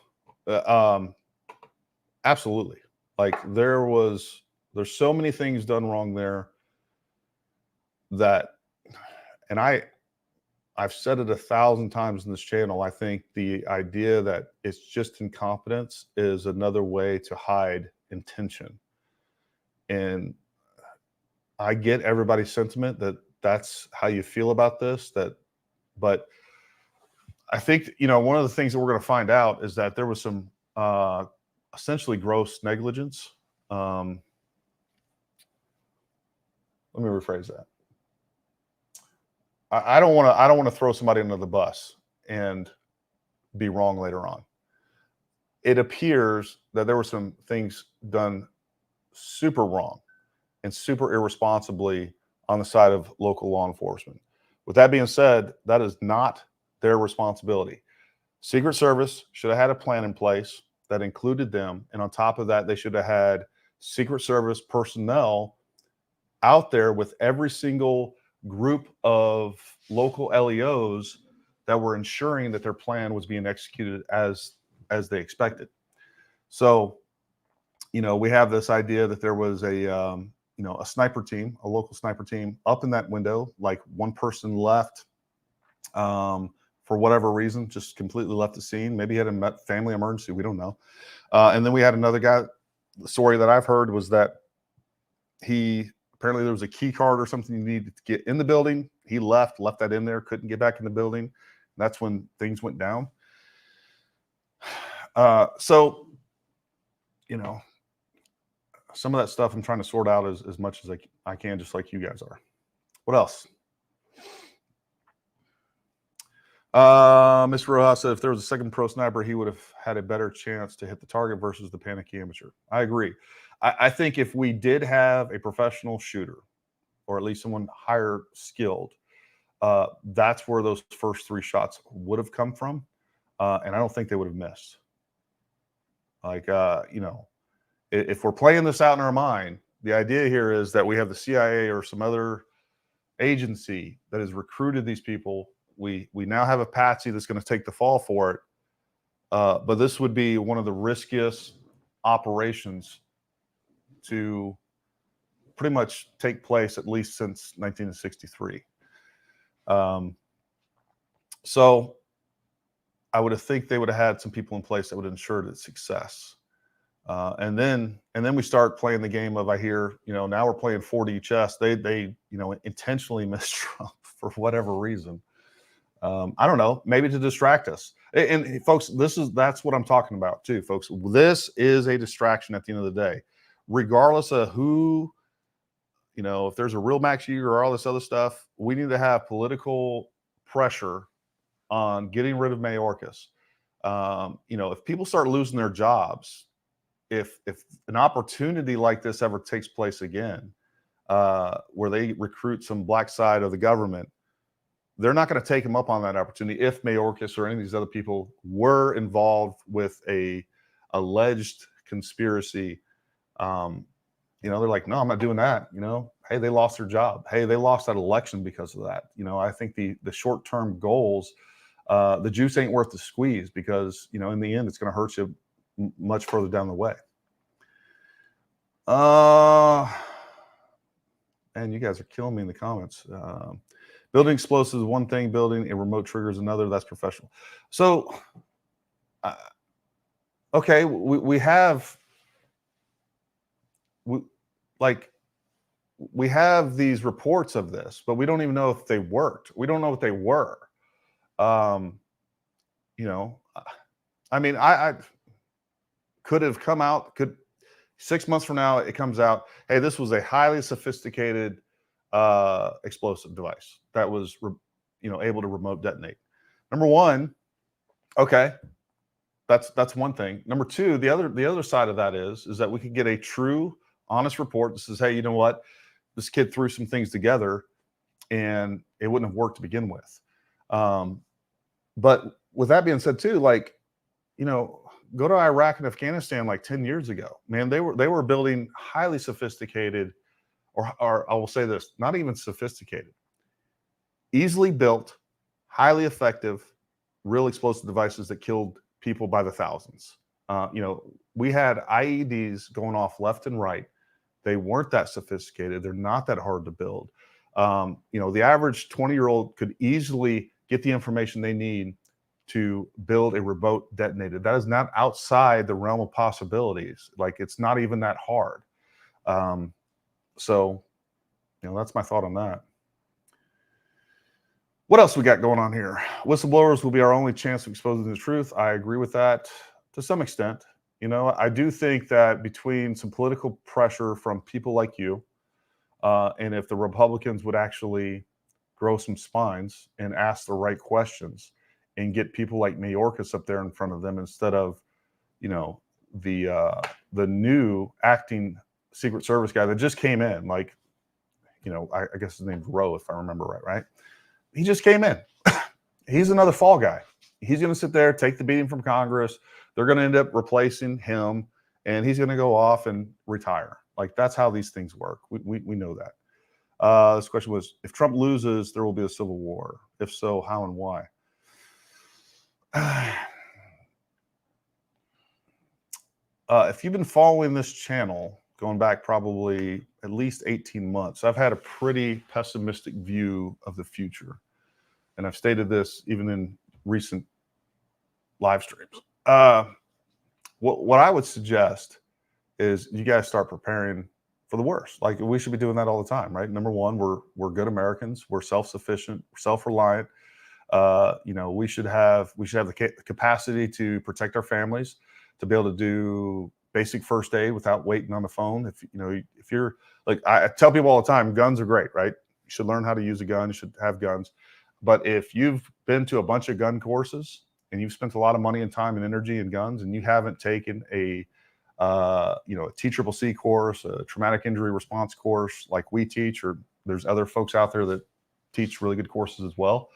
absolutely. Like there's so many things done wrong there that, and I've said it 1,000 times in this channel. I think the idea that it's just incompetence is another way to hide intention. And I get everybody's sentiment that that's how you feel about this, but I think, one of the things that we're going to find out is that there was some essentially gross negligence. Let me rephrase that. I don't want to throw somebody under the bus and be wrong later on. It appears that there were some things done super wrong and super irresponsibly on the side of local law enforcement. With that being said, that is not their responsibility. Secret Service should have had a plan in place that included them. And on top of that, they should have had Secret Service personnel out there with every single group of local LEOs that were ensuring that their plan was being executed as they expected. So, we have this idea that there was a sniper team, a local sniper team up in that window, like one person left for whatever reason, just completely left the scene. Maybe he had a family emergency. We don't know. And then we had another guy. The story that I've heard was that apparently there was a key card or something you needed to get in the building. He left that in there, couldn't get back in the building. That's when things went down. So, some of that stuff I'm trying to sort out as much as I can, just like you guys are. What else? Mr. Rojas said if there was a second pro sniper, he would have had a better chance to hit the target versus the panicky amateur. I agree. I think if we did have a professional shooter, or at least someone higher skilled, that's where those first 3 shots would have come from, and I don't think they would have missed. Like, if we're playing this out in our mind, the idea here is that we have the CIA or some other agency that has recruited these people. We now have a patsy that's going to take the fall for it, but this would be one of the riskiest operations to pretty much take place, at least since 1963. So I would have think they would have had some people in place that would have ensured its success. And then we start playing the game of, I hear, now we're playing 4D chess. They intentionally missed Trump for whatever reason. I don't know, maybe to distract us. And folks, that's what I'm talking about too, folks. This is a distraction at the end of the day, regardless of who, if there's a real Max Yeager or all this other stuff. We need to have political pressure on getting rid of Mayorkas. If people start losing their jobs, if an opportunity like this ever takes place again, where they recruit some black side of the government, they're not going to take him up on that opportunity. If Mayorkas or any of these other people were involved with a alleged conspiracy, they're like, no, I'm not doing that. Hey, they lost their job. Hey, they lost that election because of that. I think the short-term goals, the juice ain't worth the squeeze, because, in the end, it's going to hurt you much further down the way. And you guys are killing me in the comments. Building explosives is one thing, building a remote trigger is another. That's professional. So, okay, we have these reports of this, but we don't even know if they worked. We don't know what they were. I could have come out, 6 months from now, it comes out, hey, this was a highly sophisticated explosive device that was, able to remote detonate. Number one, okay, that's one thing. Number two, the other side of that is that we could get a true, honest report that says, hey, you know what, this kid threw some things together and it wouldn't have worked to begin with. But with that being said too, go to Iraq and Afghanistan 10 years ago, man, they were building highly sophisticated, or I will say this, not even sophisticated, easily built, highly effective, real explosive devices that killed people by the thousands. We had IEDs going off left and right. They weren't that sophisticated. They're not that hard to build. The average 20-year-old could easily get the information they need to build a remote detonator. That is not outside the realm of possibilities. It's not even that hard. So, that's my thought on that. What else we got going on here? Whistleblowers will be our only chance of exposing the truth. I agree with that to some extent. I do think that between some political pressure from people like you, and if the Republicans would actually grow some spines and ask the right questions and get people like Mayorkas up there in front of them instead of, the new acting Secret Service guy that just came in, I guess his name's Rowe, if I remember right? He just came in. He's another fall guy. He's going to sit there, take the beating from Congress. They're going to end up replacing him, and he's going to go off and retire. That's how these things work. We know that. This question was, if Trump loses, there will be a civil war. If so, how and why? If you've been following this channel, going back probably at least 18 months, I've had a pretty pessimistic view of the future. And I've stated this even in recent live streams. What I would suggest is you guys start preparing for the worst. We should be doing that all the time, right? Number one, we're good Americans. We're self-sufficient, self-reliant. We should have the capacity to protect our families, to be able to do basic first aid without waiting on the phone. If you're I tell people all the time, guns are great, right? You should learn how to use a gun. You should have guns. But if you've been to a bunch of gun courses and you've spent a lot of money and time and energy in guns, and you haven't taken a you know, a TCCC course, a traumatic injury response course like we teach, or there's other folks out there that teach really good courses as well.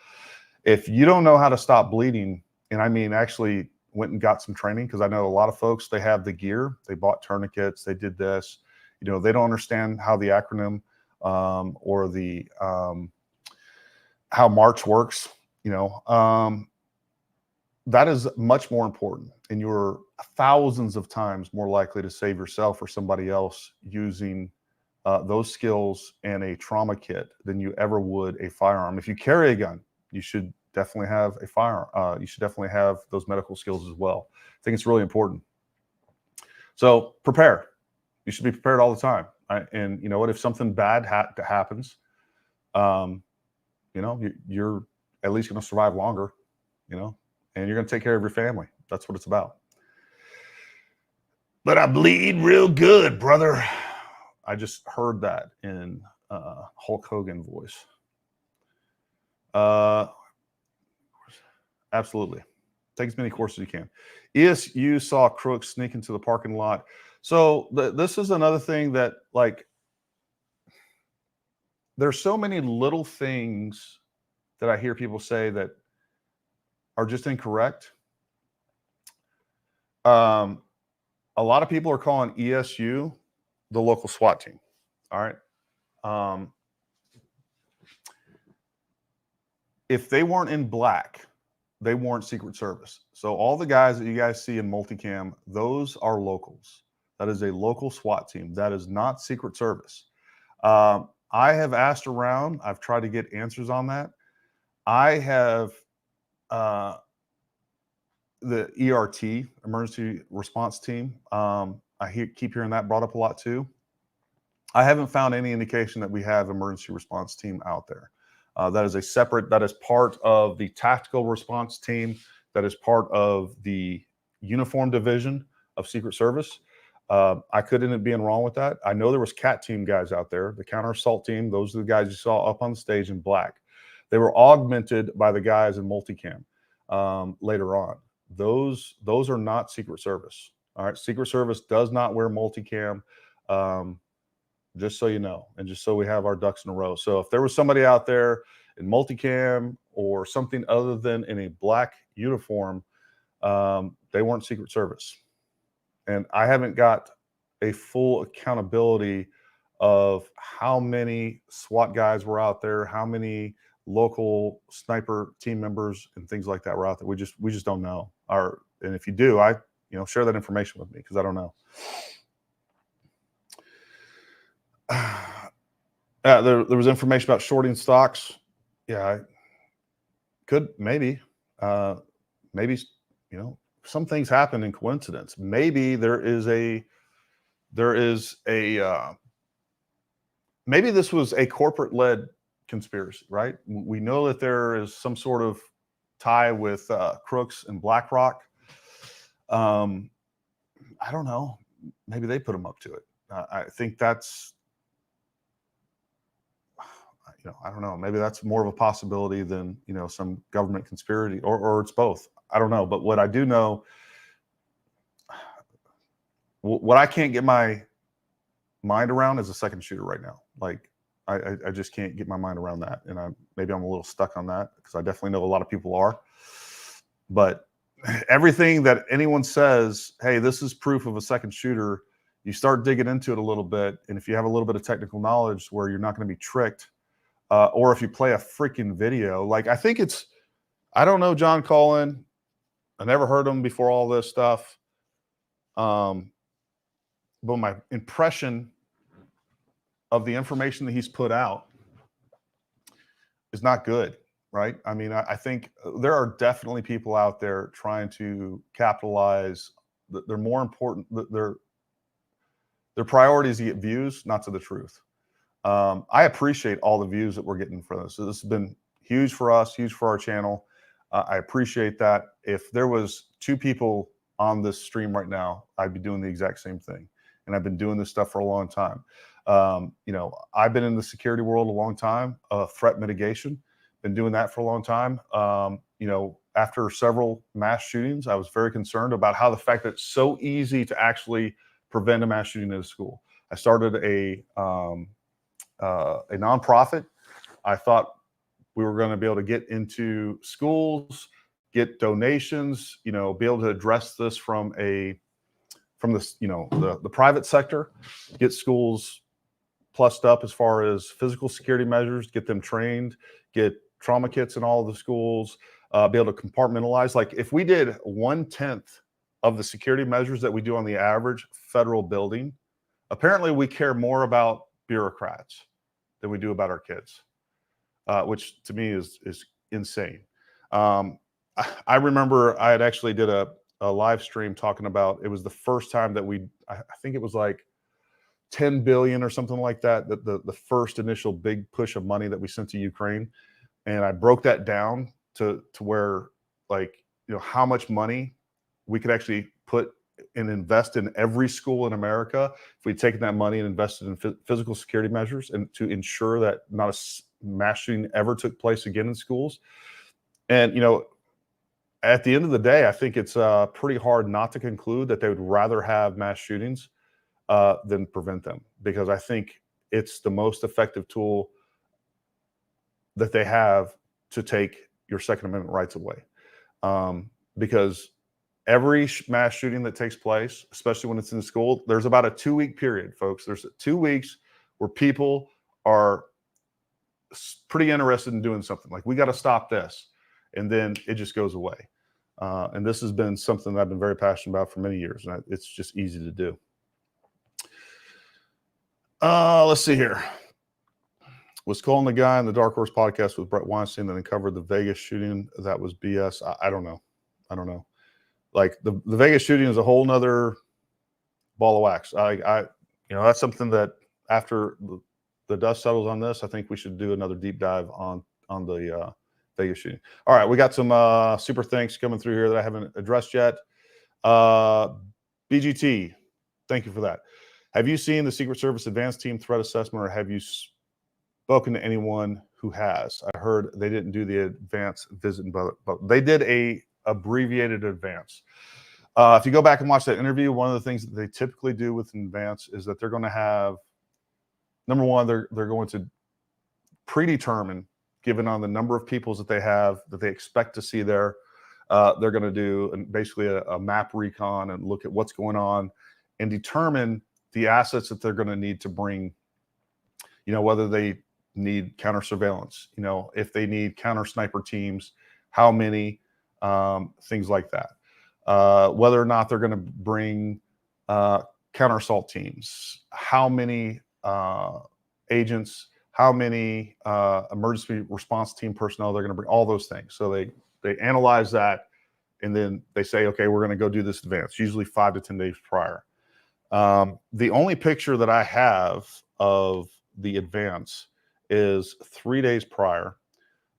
If you don't know how to stop bleeding, and I mean actually went and got some training, because I know a lot of folks, they have the gear, they bought tourniquets, they did this, you know, they don't understand how the acronym or the how March works, you know, that is much more important, and you're thousands of times more likely to save yourself or somebody else using those skills and a trauma kit than you ever would a firearm. If you carry a gun, you should definitely have a firearm. You should definitely have those medical skills as well. I think it's really important. So prepare. You should be prepared all the time. And you know what? If something bad happens, you know, you're at least going to survive longer, you know, and you're going to take care of your family. That's what it's about. But I bleed real good, brother. I just heard that in Hulk Hogan voice. Absolutely. Take as many courses as you can. ESU saw crooks sneak into the parking lot. So this is another thing that, like, there's so many little things that I hear people say that are just incorrect. A lot of people are calling ESU the local SWAT team. All right. If they weren't in black, they weren't Secret Service. So all the guys that you guys see in multicam, those are locals. That is a local SWAT team. That is not Secret Service. I have asked around. I've tried to get answers on that. I have the ERT, Emergency Response Team. Keep hearing that brought up a lot too. I haven't found any indication that we have emergency response team out there. That is a separate, that is part of the tactical response team. That is part of the uniform division of Secret Service. I could end up being wrong with that. I know there was CAT team guys out there, the counter assault team. Those are the guys you saw up on the stage in black. They were augmented by the guys in multicam later on. Those are not Secret Service. All right. Secret Service does not wear multicam. Just so you know, and just so we have our ducks in a row. So if there was somebody out there in multicam or something other than in a black uniform, they weren't Secret Service. And I haven't got a full accountability of how many SWAT guys were out there, how many local sniper team members and things like that were out there. We just don't know. And if you do, share that information with me, because I don't know. There was information about shorting stocks. Yeah, maybe, some things happen in coincidence. Maybe maybe this was a corporate-led conspiracy, right? We know that there is some sort of tie with Crooks and BlackRock. I don't know. Maybe they put them up to it. I think that's, I don't know. Maybe that's more of a possibility than, some government conspiracy, or it's both. I don't know. But what I do know, what I can't get my mind around is a second shooter right now. Like, I just can't get my mind around that. And maybe I'm a little stuck on that, because I definitely know a lot of people are. But everything that anyone says, hey, this is proof of a second shooter, you start digging into it a little bit. And if you have a little bit of technical knowledge where you're not going to be tricked, or if you play a freaking video, like I don't know John Cullen. I never heard him before all this stuff. But my impression of the information that he's put out is not good, right? I mean, I think there are definitely people out there trying to capitalize. They're more important. Their priorities to get views, not to the truth. I appreciate all the views that we're getting for this. So this has been huge for us, huge for our channel. I appreciate that. If there was 2 people on this stream right now, I'd be doing the exact same thing. And I've been doing this stuff for a long time. I've been in the security world a long time, threat mitigation, been doing that for a long time. After several mass shootings, I was very concerned about how the fact that it's so easy to actually prevent a mass shooting in a school. I started a nonprofit. I thought we were going to be able to get into schools, get donations, be able to address this from the private sector, get schools plussed up as far as physical security measures, get them trained, get trauma kits in all of the schools, be able to compartmentalize. Like if we did 1/10 of the security measures that we do on the average federal building, apparently we care more about bureaucrats than we do about our kids, which to me is insane. I remember I had actually did a live stream talking about, it was the first time that I think it was like 10 billion or something like that, the first initial big push of money that we sent to Ukraine. And I broke that down to where, like, how much money we could actually put and invest in every school in America if we'd taken that money and invested in physical security measures and to ensure that not a mass shooting ever took place again in schools. And, at the end of the day, I think it's pretty hard not to conclude that they would rather have mass shootings than prevent them, because I think it's the most effective tool that they have to take your Second Amendment rights away. Because every mass shooting that takes place, especially when it's in school, there's about a 2-week period, folks. There's 2 weeks where people are pretty interested in doing something. Like, we got to stop this. And then it just goes away. And this has been something that I've been very passionate about for many years. And it's just easy to do. Let's see here. Was calling the guy in the Dark Horse podcast with Brett Weinstein that uncovered the Vegas shooting that was BS. I don't know. Like the Vegas shooting is a whole nother ball of wax. That's something that after the dust settles on this, I think we should do another deep dive on the Vegas shooting. All right, we got some super thanks coming through here that I haven't addressed yet. BGT, thank you for that. Have you seen the Secret Service Advanced Team Threat Assessment, or have you spoken to anyone who has? I heard they didn't do the advanced visit, but they did a abbreviated advance. If you go back and watch that interview, one of the things that they typically do with an advance is that they're going to have, number one, they're going to predetermine, given on the number of peoples that they have that they expect to see there, they're going to do basically a map recon and look at what's going on and determine the assets that they're going to need to bring, whether they need counter surveillance, if they need counter sniper teams, how many, things like that. Whether or not they're going to bring counter assault teams, how many agents, how many emergency response team personnel they're going to bring, all those things. So they analyze that, and then they say, okay, we're going to go do this advance, usually 5 to 10 days prior. The only picture that I have of the advance is 3 days prior.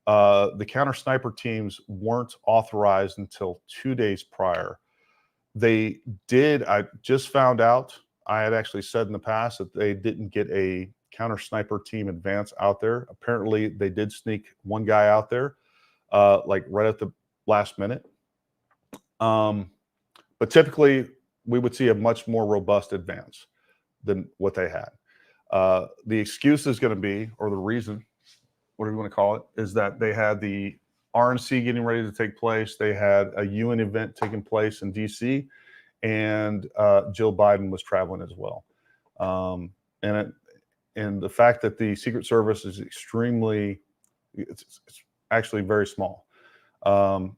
The counter sniper teams weren't authorized until 2 days prior. They did, I just found out, I had actually said in the past that they didn't get a counter sniper team advance out there. Apparently they did sneak one guy out there, like right at the last minute. But typically we would see a much more robust advance than what they had. The excuse is going to be, or the reason, whatever you want to call it, is that they had the RNC getting ready to take place. They had a UN event taking place in DC, and Jill Biden was traveling as well. And the fact that the Secret Service is extremely, it's actually very small. That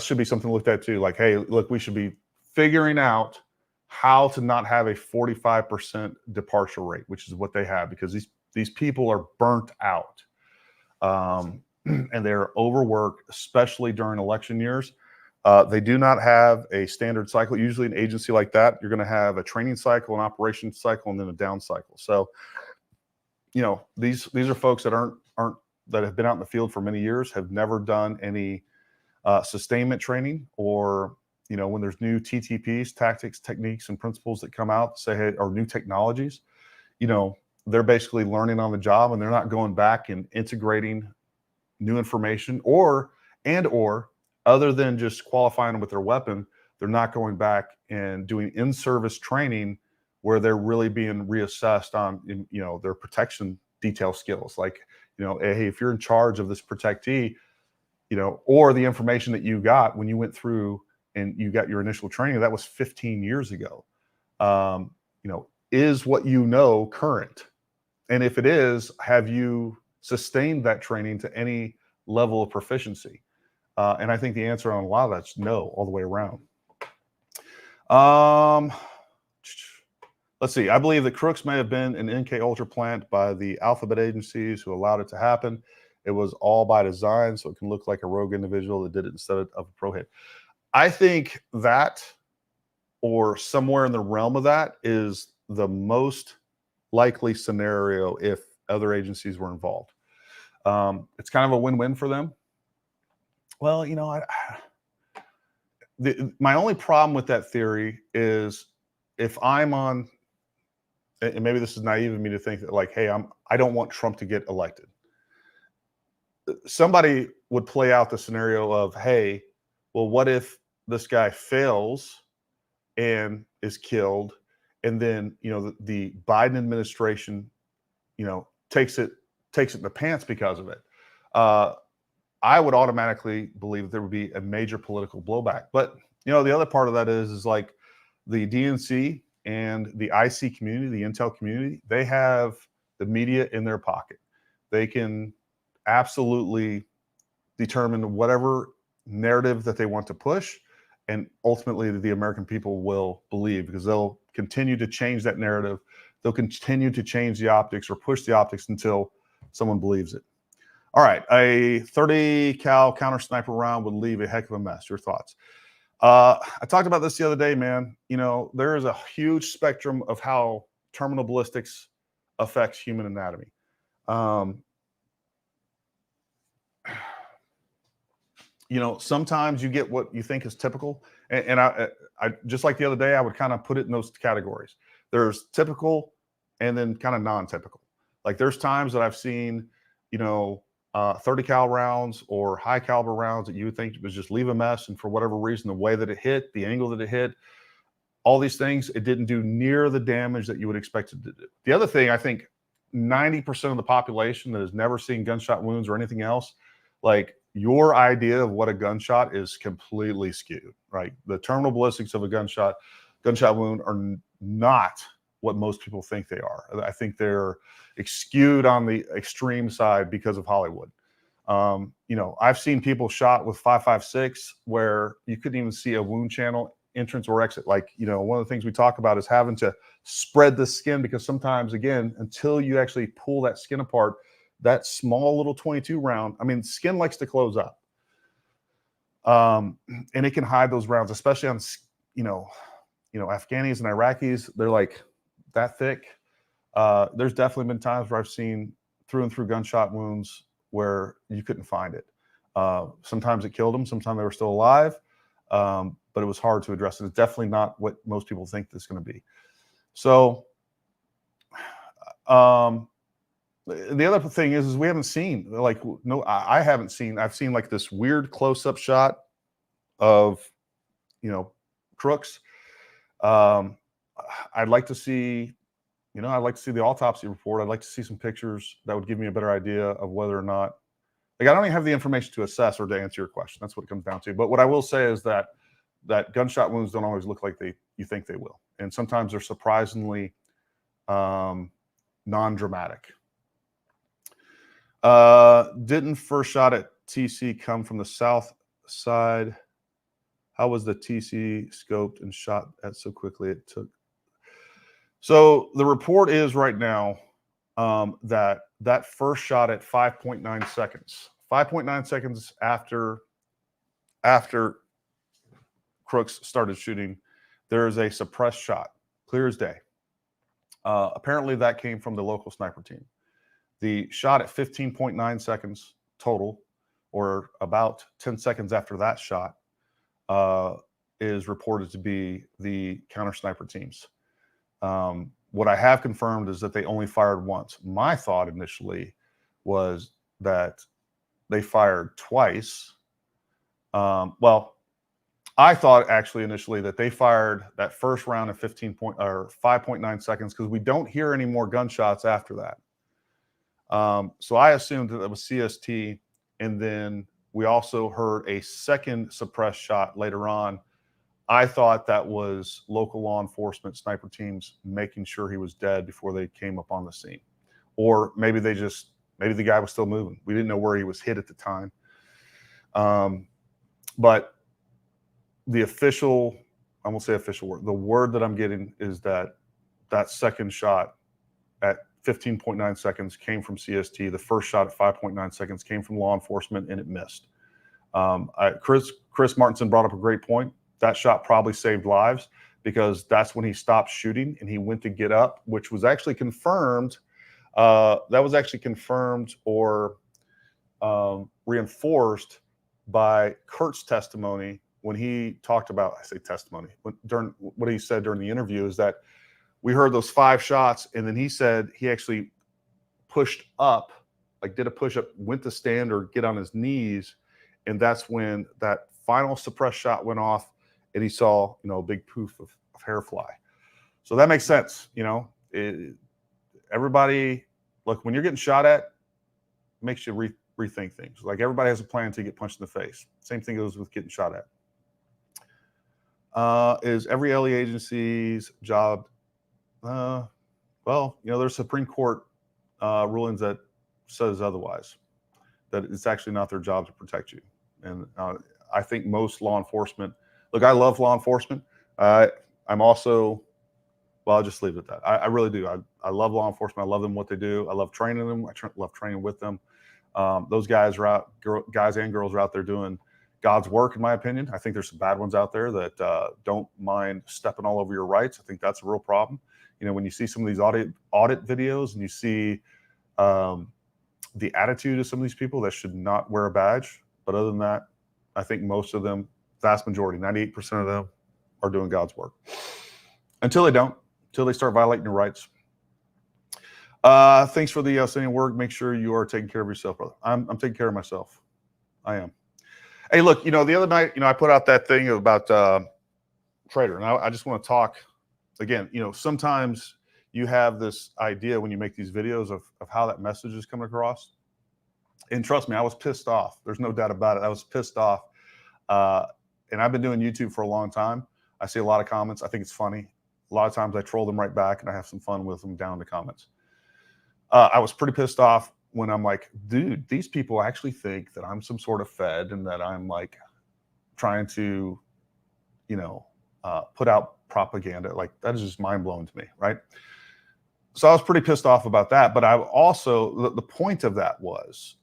should be something looked at too. Like, hey, look, we should be figuring out how to not have a 45% departure rate, which is what they have, because these people are burnt out, and they're overworked, especially during election years. They do not have a standard cycle. Usually an agency like that, you're going to have a training cycle, an operations cycle, and then a down cycle. So, these are folks that aren't that have been out in the field for many years, have never done any sustainment training, or when there's new TTPs, tactics, techniques, and principles that come out, say, hey, or new technologies, they're basically learning on the job, and they're not going back and integrating new information, or other than just qualifying them with their weapon, They're not going back and doing in-service training where they're really being reassessed on, you know, their protection detail skills. Like, you know, hey, if you're in charge of this protectee, you know, or the information that you got when you went through and you got your initial training, that was 15 years ago. You know, is what you know current? And if it is, have you sustained that training to any level of proficiency? And I think the answer on a lot of that's no, all the way around. Let's see. I believe that Crooks may have been an MK Ultra plant by the alphabet agencies who allowed it to happen. It was all by design, so it can look like a rogue individual that did it instead of a pro hit. I think that, or somewhere in the realm of that, is the most likely scenario if other agencies were involved. It's kind of a win-win for them. Well, you know, my only problem with that theory is if I'm on, and maybe this is naive of me to think that, like, hey, I don't want Trump to get elected. Somebody would play out the scenario of, hey, well, what if this guy fails and is killed, and then, you know, the Biden administration, you know, takes it in the pants because of it. I would automatically believe that there would be a major political blowback. But, you know, the other part of that is like the DNC and the IC community, the intel community, they have the media in their pocket. They can absolutely determine whatever narrative that they want to push, and ultimately the American people will believe, because they'll continue to change that narrative. They'll continue to change the optics or push the optics until someone believes it. All right, a 30 cal counter sniper round would leave a heck of a mess. Your thoughts? I talked about this the other day, man. You know, there is a huge spectrum of how terminal ballistics affects human anatomy. You know, sometimes you get what you think is typical. And I just like the other day, I would kind of put it in those categories. There's typical and then kind of non-typical. Like there's times that I've seen, you know, 30 cal rounds or high caliber rounds that you would think was just leave a mess. And for whatever reason, the way that it hit, the angle that it hit, all these things, it didn't do near the damage that you would expect it to do. The other thing, I think 90% of the population that has never seen gunshot wounds or anything else, like your idea of what a gunshot is completely skewed, right? The terminal ballistics of a gunshot wound are not what most people think they are. I think they're skewed on the extreme side because of Hollywood. You know, I've seen people shot with 5.56 where you couldn't even see a wound channel entrance or exit. Like, you know, one of the things we talk about is having to spread the skin, because sometimes, again, until you actually pull that skin apart, that small little 22 round, I mean, skin likes to close up. And it can hide those rounds, especially on, you know, Afghanis and Iraqis, they're like that thick. There's definitely been times where I've seen through and through gunshot wounds where you couldn't find it. Sometimes it killed them. Sometimes they were still alive. But it was hard to address it. It's definitely not what most people think it's going to be. So, the other thing is we haven't seen, like, no, I haven't seen, I've seen like this weird close-up shot of, you know, Crooks. I'd like to see, you know, I'd like to see the autopsy report. I'd like to see some pictures that would give me a better idea of whether or not, like, I don't even have the information to assess or to answer your question. That's what it comes down to. But what I will say is that gunshot wounds don't always look like you think they will. And sometimes they're surprisingly non-dramatic. Didn't first shot at TC come from the south side? How was the TC scoped and shot at so quickly it took? So the report is right now that first shot at 5.9 seconds. 5.9 seconds after Crooks started shooting, there is a suppressed shot, clear as day. Apparently that came from the local sniper team. The shot at 15.9 seconds total, or about 10 seconds after that shot, is reported to be the counter sniper teams. What I have confirmed is that they only fired once. My thought initially was that they fired twice. Well, I thought actually initially that they fired that first round in 5.9 seconds because we don't hear any more gunshots after that. So I assumed that it was CST, and then we also heard a second suppressed shot later on. I thought that was local law enforcement sniper teams making sure he was dead before they came up on the scene. Or maybe maybe the guy was still moving. We didn't know where he was hit at the time. But the official, I won't say official word, the word that I'm getting is that second shot at 15.9 seconds came from CST. The first shot at 5.9 seconds came from law enforcement, and it missed. Chris Martinson brought up a great point. That shot probably saved lives because that's when he stopped shooting and he went to get up, which was actually confirmed. That was actually confirmed or reinforced by Kurt's testimony when he talked about, I say testimony, during what he said during the interview is that we heard those 5 shots, and then he said he actually pushed up, like did a push-up, went to stand or get on his knees, and that's when that final suppressed shot went off, and he saw, a big poof of hair fly. So that makes sense, everybody, look, when you're getting shot at, it makes you rethink things. Like everybody has a plan to get punched in the face. Same thing goes with getting shot at. Is every LE agency's job? Well, there's Supreme Court rulings that says otherwise, that it's actually not their job to protect you. And I think most law enforcement, look, I love law enforcement. I'm also, well, I'll just leave it at that. I really do. I love law enforcement. I love them, what they do. I love training them. I love training with them. Those guys guys and girls are out there doing God's work, in my opinion. I think there's some bad ones out there that don't mind stepping all over your rights. I think that's a real problem. When you see some of these audit videos and you see the attitude of some of these people that should not wear a badge. But other than that, I think most of them, vast majority, 98% of them are doing God's work. Until they don't, until they start violating your rights. Thanks for the outstanding work. Make sure you are taking care of yourself, brother. I'm taking care of myself. I am. Hey, look, the other night, I put out that thing about Trader, and I just want to talk again. Sometimes you have this idea when you make these videos of how that message is coming across. And trust me, I was pissed off. There's no doubt about it. I was pissed off. And I've been doing YouTube for a long time. I see a lot of comments. I think it's funny. A lot of times I troll them right back and I have some fun with them down in the comments. I was pretty pissed off when I'm like, dude, these people actually think that I'm some sort of Fed and that I'm like trying to, put out propaganda. Like, that is just mind blowing to me, right? So I was pretty pissed off about that. But I also, the point of that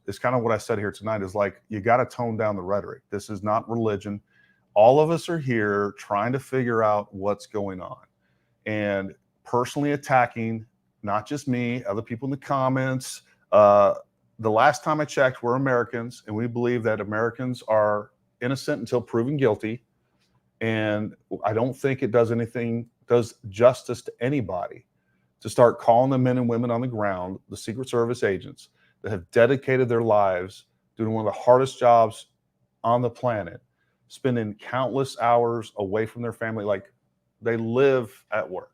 is kind of what I said here tonight is like, you got to tone down the rhetoric. This is not religion. All of us are here trying to figure out what's going on. And personally attacking, not just me, other people in the comments. The last time I checked, we're Americans, and we believe that Americans are innocent until proven guilty. And I don't think it does justice to anybody to start calling the men and women on the ground, the Secret Service agents that have dedicated their lives doing one of the hardest jobs on the planet, spending countless hours away from their family. Like, they live at work.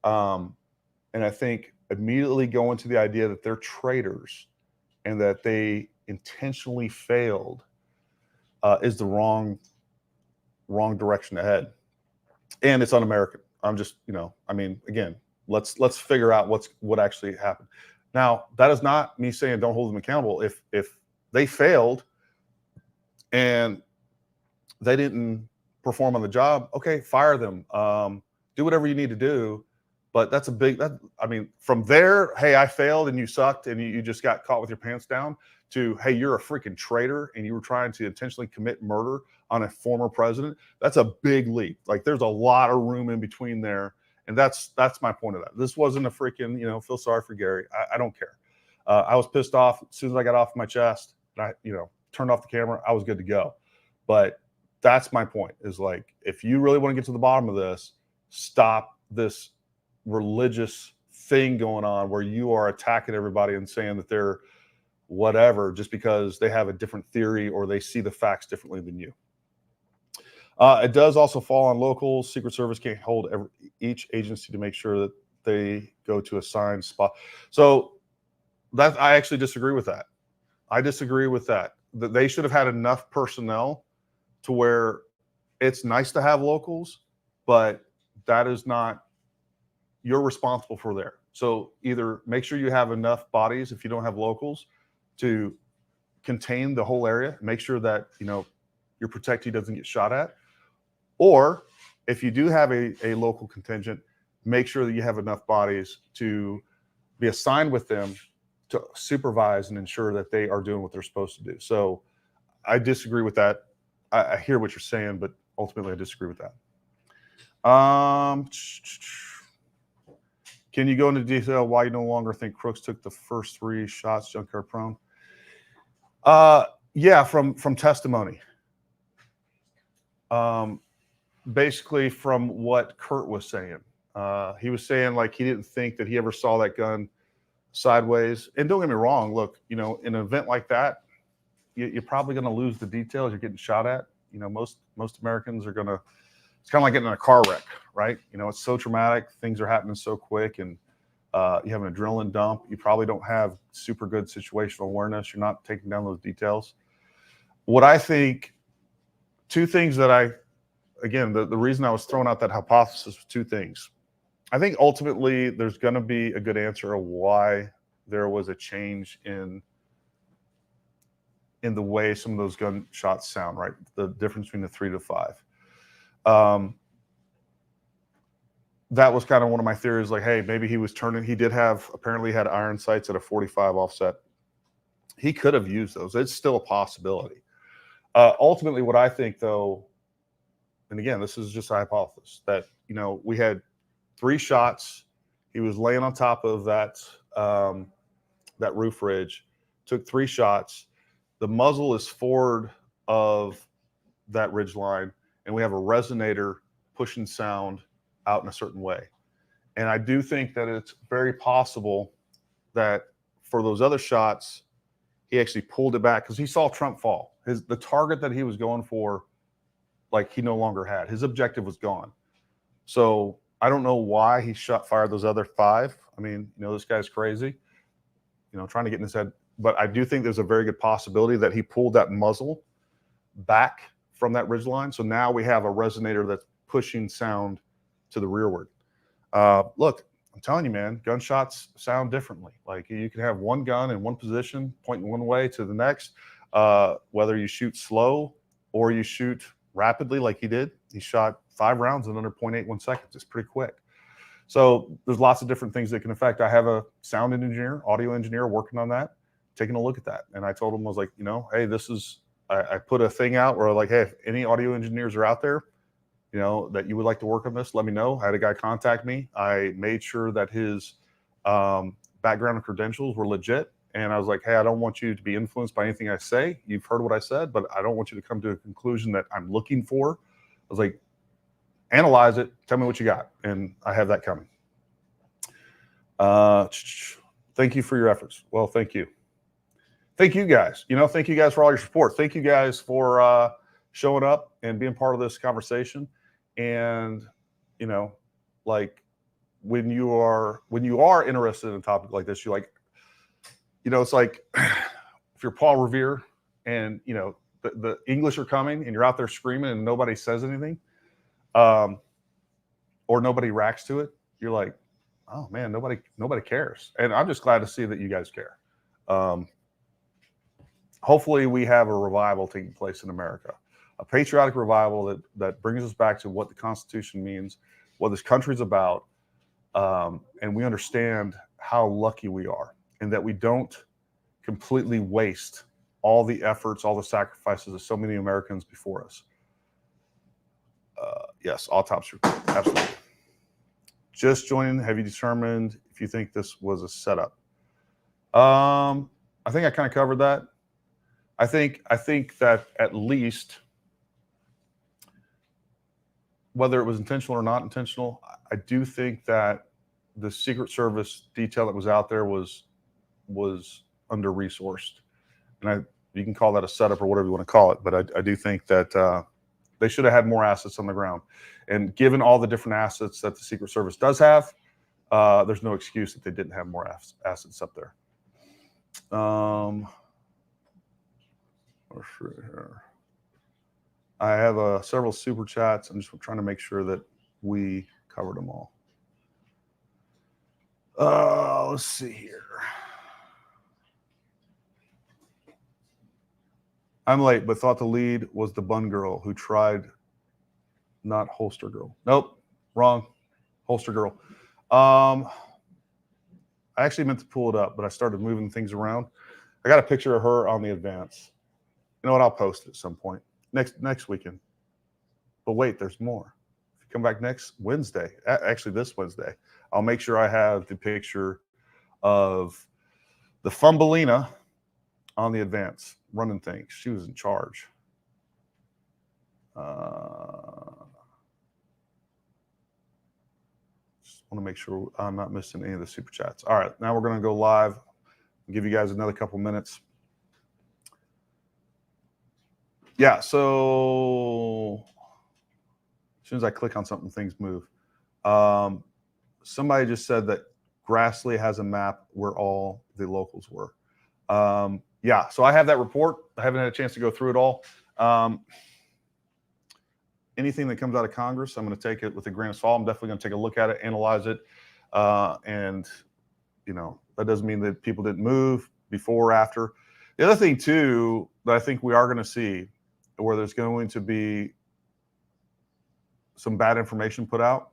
And I think immediately going to the idea that they're traitors and that they intentionally failed is the wrong direction to head. And it's un-American. I'm just, again, let's figure out what actually happened. Now, that is not me saying don't hold them accountable. If they failed and they didn't perform on the job, okay, fire them. Do whatever you need to do. But that's from there, hey, I failed and you sucked and you just got caught with your pants down, to, hey, you're a freaking traitor and you were trying to intentionally commit murder on a former president. That's a big leap. Like, there's a lot of room in between there. And that's my point of that. This wasn't a freaking, feel sorry for Gary. I don't care. I was pissed off. As soon as I got off my chest and I, turned off the camera, I was good to go. But that's my point, is like, if you really want to get to the bottom of this, stop this religious thing going on where you are attacking everybody and saying that they're whatever just because they have a different theory or they see the facts differently than you. It does also fall on locals. Secret Service can't hold each agency to make sure that they go to assigned spot. So that I actually disagree with that. I disagree with that. That they should have had enough personnel to where it's nice to have locals, but that is not, you're responsible for there. So either make sure you have enough bodies if you don't have locals to contain the whole area, make sure that your protectee doesn't get shot at, or if you do have a local contingent, make sure that you have enough bodies to be assigned with them to supervise and ensure that they are doing what they're supposed to do. So I disagree with that. I hear what you're saying, but ultimately I disagree with that. Can you go into detail why you no longer think Crooks took the first 3 shots junkyard prone? Yeah, from testimony. Basically from what Kurt was saying. He was saying like he didn't think that he ever saw that gun sideways. And don't get me wrong, look, in an event like that, you're probably going to lose the details you're getting shot at. Most Americans are going to, it's kind of like getting in a car wreck, right? It's so traumatic. Things are happening so quick, and you have an adrenaline dump. You probably don't have super good situational awareness. You're not taking down those details. What I think, 2 things that again, the reason I was throwing out that hypothesis was 2 things. I think ultimately there's going to be a good answer of why there was a change in the way some of those gunshots sound, right? The difference between the 3 to 5. That was kind of one of my theories, like, hey, maybe he was turning, apparently had iron sights at a 45 offset. He could have used those. It's still a possibility. Ultimately, what I think though, and again, this is just a hypothesis, that, we had 3 shots. He was laying on top of that roof ridge, took 3 shots. The muzzle is forward of that ridge line, and we have a resonator pushing sound out in a certain way. And I do think that it's very possible that for those other shots, he actually pulled it back because he saw Trump fall. The target that he was going for, like, he no longer had. His objective was gone. So I don't know why he fired those other 5. I mean, this guy's crazy, trying to get in his head. But I do think there's a very good possibility that he pulled that muzzle back from that ridge line. So now we have a resonator that's pushing sound to the rearward. Look, I'm telling you, man, gunshots sound differently. Like, you can have one gun in one position, pointing one way to the next. Whether you shoot slow or you shoot rapidly like he did. He shot 5 rounds in under 0.81 seconds. It's pretty quick. So there's lots of different things that can affect. I have a sound engineer, audio engineer working on that, taking a look at that. And I told him, I was like, hey, I put a thing out where, like, hey, if any audio engineers are out there, that you would like to work on this, let me know. I had a guy contact me. I made sure that his background and credentials were legit. And I was like, hey, I don't want you to be influenced by anything I say. You've heard what I said, but I don't want you to come to a conclusion that I'm looking for. I was like, analyze it. Tell me what you got. And I have that coming. Thank you for your efforts. Well, thank you. Thank you guys. Thank you guys for all your support. Thank you guys for showing up and being part of this conversation. And, like, when you are interested in a topic like this, you're like, it's like if you're Paul Revere and, the English are coming and you're out there screaming and nobody says anything, or nobody reacts to it, you're like, oh man, nobody cares. And I'm just glad to see that you guys care. Hopefully we have a revival taking place in America, a patriotic revival that brings us back to what the Constitution means, what this country's about, and we understand how lucky we are, and that we don't completely waste all the efforts, all the sacrifices of so many Americans before us. Yes, autopsy report, absolutely. Just joining, have you determined if you think this was a setup? I think I kind of covered that. I think that at least, whether it was intentional or not intentional, I do think that the Secret Service detail that was out there was under-resourced. And you can call that a setup or whatever you want to call it, but I do think that They should have had more assets on the ground. And given all the different assets that the Secret Service does have, there's no excuse that they didn't have more assets up there. I have several super chats. I'm just trying to make sure that we covered them all. Let's see here. I'm late, but thought the lead was the bun girl who tried, not holster girl. Nope, wrong. Holster girl. I actually meant to pull it up, but I started moving things around. I got a picture of her on the advance. You know what? I'll post it at some point next weekend. But wait, there's more. If you come back next Wednesday, actually this Wednesday, I'll make sure I have the picture of the Fumbelina on the advance running things. She was in charge. Just want to make sure I'm not missing any of the super chats. All right, now we're going to go live. I'll give you guys another couple minutes. Yeah, so as soon as I click on something, things move. Somebody just said that Grassley has a map where all the locals were. Yeah, so I have that report. I haven't had a chance to go through it all. Anything that comes out of Congress, I'm going to take it with a grain of salt. I'm definitely going to take a look at it, analyze it. And, you know, that doesn't mean that people didn't move before or after. The other thing, too, that I think we are going to see, where there's going to be some bad information put out,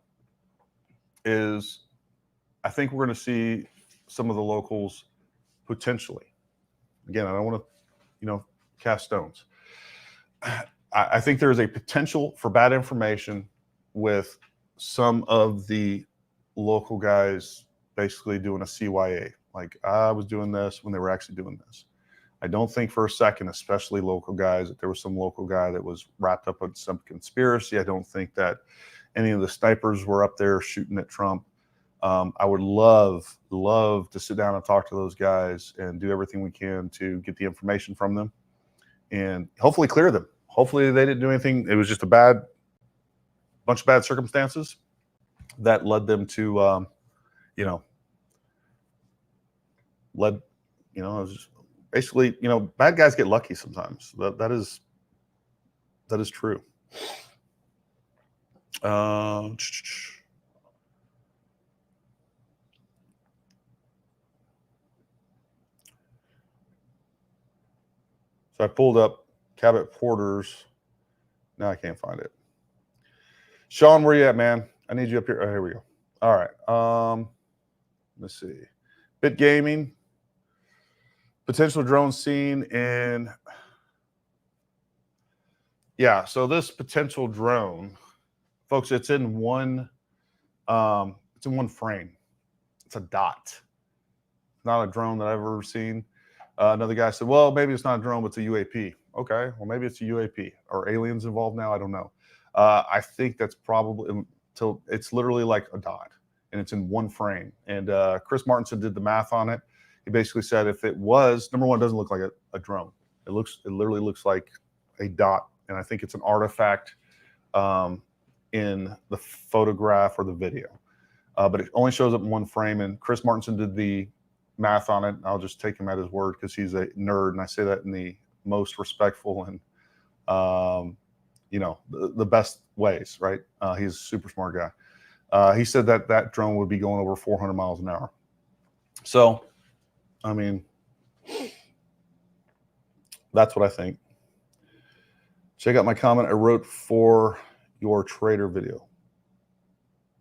is I think we're going to see some of the locals potentially. Again, I don't want to, you know, cast stones. I think there is a potential for bad information with some of the local guys basically doing a CYA. Like, I was doing this when they were actually doing this. I don't think for a second, especially local guys, that there was some local guy that was wrapped up in some conspiracy. I don't think that any of the snipers were up there shooting at Trump. I would love to sit down and talk to those guys and do everything we can to get the information from them and hopefully clear them. Hopefully they didn't do anything. It was just a bunch of bad circumstances that led them to, it was just basically, bad guys get lucky sometimes. That is true. So I pulled up Cabot Porter's. Now I can't find it. Sean, where you at, man? I need you up here. Oh, here we go. All right. Let's see. Bit Gaming. Potential drone seen in. Yeah. So this potential drone, folks, it's in one. It's in one frame. It's a dot. Not a drone that I've ever seen. Another guy said, well, maybe it's not a drone, but it's a UAP. Okay, well, maybe it's a UAP. Are aliens involved now? I don't know. I think that's probably, it's literally like a dot, and it's in one frame. And Chris Martinson did the math on it. He basically said if it was, number one, it doesn't look like a drone. It literally looks like a dot. And I think it's an artifact in the photograph or the video. But it only shows up in one frame. And Chris Martinson did the math on it. I'll just take him at his word because he's a nerd, and I say that in the most respectful and the best ways, right? He's a super smart guy. He said that drone would be going over 400 miles an hour. So, I mean, that's what I think. Check out my comment I wrote for your trader video.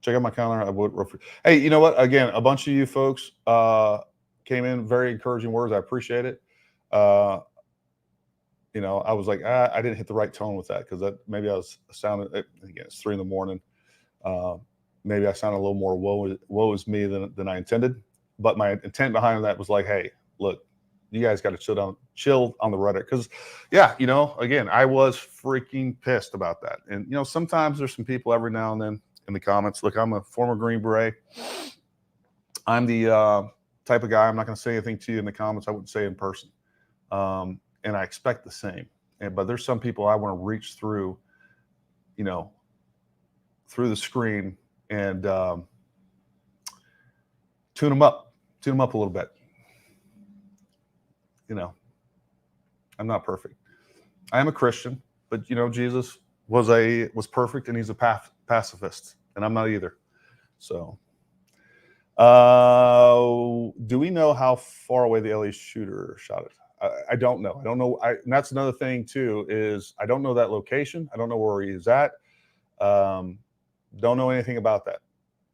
Check out my comment I wrote for. Hey, you know what? Again, a bunch of you folks came in, very encouraging words. I appreciate it. I was like, I didn't hit the right tone with that because maybe I was sounding, again, it's 3 a.m. Maybe I sounded a little more woe is me than I intended. But my intent behind that was like, hey, look, you guys got to chill on the rudder. Because, again, I was freaking pissed about that. And, sometimes there's some people every now and then in the comments. Look, I'm a former Green Beret. I'm the type of guy, I'm not going to say anything to you in the comments I wouldn't say in person. And I expect the same. But there's some people I want to reach through you know, through the screen and tune them up a little bit. You know, I'm not perfect. I am a Christian, but you know, Jesus was perfect, and he's a pacifist, and I'm not either. So, do we know how far away the LA shooter shot it? I don't know. And that's another thing too, is I don't know that location. I don't know where he's at. Don't know anything about that.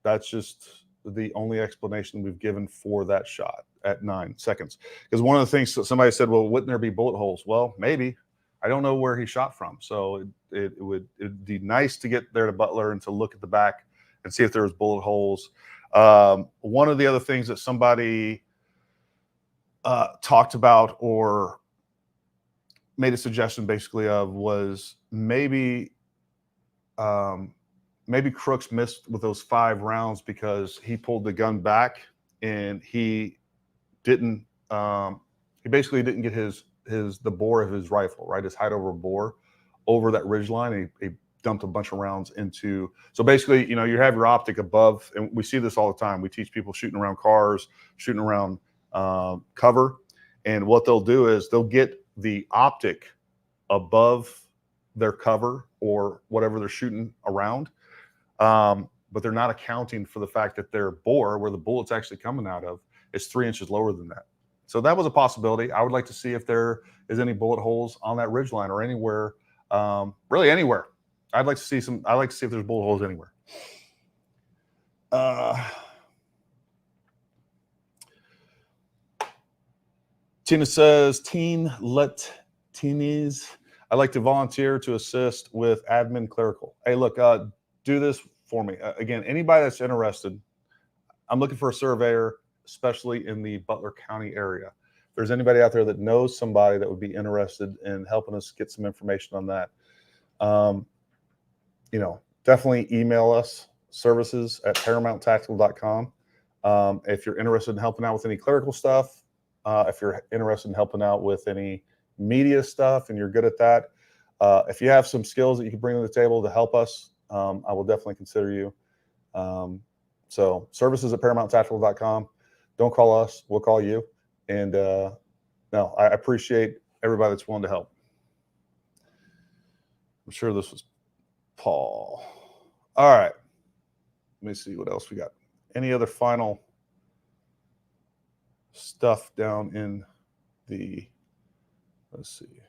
That's just the only explanation we've given for that shot at 9 seconds. Because one of the things somebody said, well, wouldn't there be bullet holes? Well, maybe. I don't know where he shot from. So it'd be nice to get there to Butler and to look at the back and see if there was bullet holes. One of the other things that somebody talked about or made a suggestion basically of was maybe Crooks missed with those 5 rounds because he pulled the gun back and he didn't he basically didn't get the bore of his rifle, right, his hide over bore over that ridge line. He dumped a bunch of rounds into, so basically, you know, you have your optic above, and we see this all the time. We teach people shooting around cars, shooting around cover, and what they'll do is they'll get the optic above their cover or whatever they're shooting around, but they're not accounting for the fact that their bore, where the bullet's actually coming out of, is 3 inches lower than that. So that was a possibility. I would like to see if there is any bullet holes on that ridgeline or anywhere, really anywhere. I'd like to see some. I like to see if there's bullet holes anywhere. Tina says, Teenis, I'd like to volunteer to assist with admin clerical. Hey, look, do this for me. Again, anybody that's interested, I'm looking for a surveyor, especially in the Butler County area. If there's anybody out there that knows somebody that would be interested in helping us get some information on that, you know, definitely email us, services@paramountTactical.com. If you're interested in helping out with any clerical stuff, if you're interested in helping out with any media stuff and you're good at that, if you have some skills that you can bring to the table to help us, I will definitely consider you. So services@ParamountTactical.com. Don't call us, we'll call you. And no, I appreciate everybody that's willing to help. I'm sure this was Paul. All right. Let me see what else we got. Any other final stuff down in the, let's see.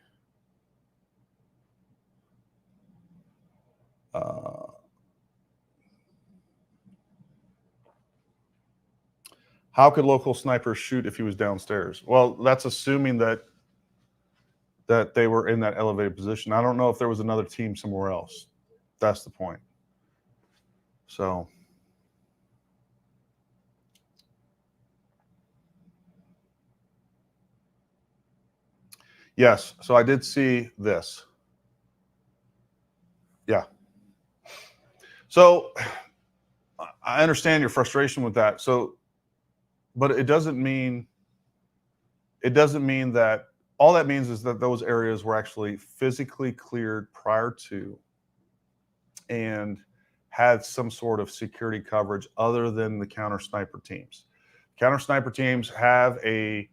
How could local snipers shoot if he was downstairs? Well, that's assuming that they were in that elevated position. I don't know if there was another team somewhere else. That's the point. So, yes. So I did see this. Yeah. So I understand your frustration with that. So, but it doesn't mean that, all that means is that those areas were actually physically cleared prior to and had some sort of security coverage other than the counter sniper teams. Counter sniper teams have a,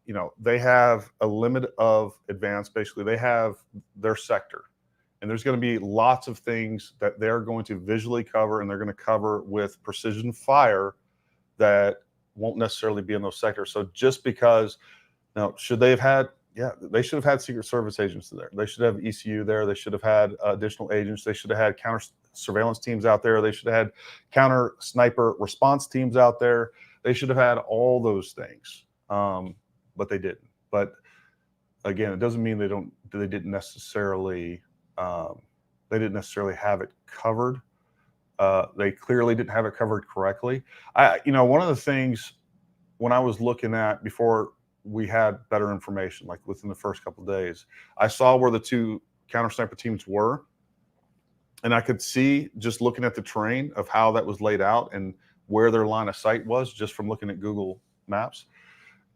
you know, they have a limit of advance. Basically, they have their sector, and there's going to be lots of things that they're going to visually cover, and they're going to cover with precision fire that won't necessarily be in those sectors. So just because, now, should they have had, yeah, they should have had Secret Service agents there. They should have ECU there. They should have had additional agents. They should have had counter surveillance teams out there. They should have had counter sniper response teams out there. They should have had all those things, but they didn't. But again, it doesn't mean they didn't necessarily have it covered. They clearly didn't have it covered correctly. You know, one of the things when I was looking at, before we had better information, like within the first couple of days, I saw where the two counter sniper teams were, and I could see, just looking at the terrain of how that was laid out and where their line of sight was, just from looking at Google Maps.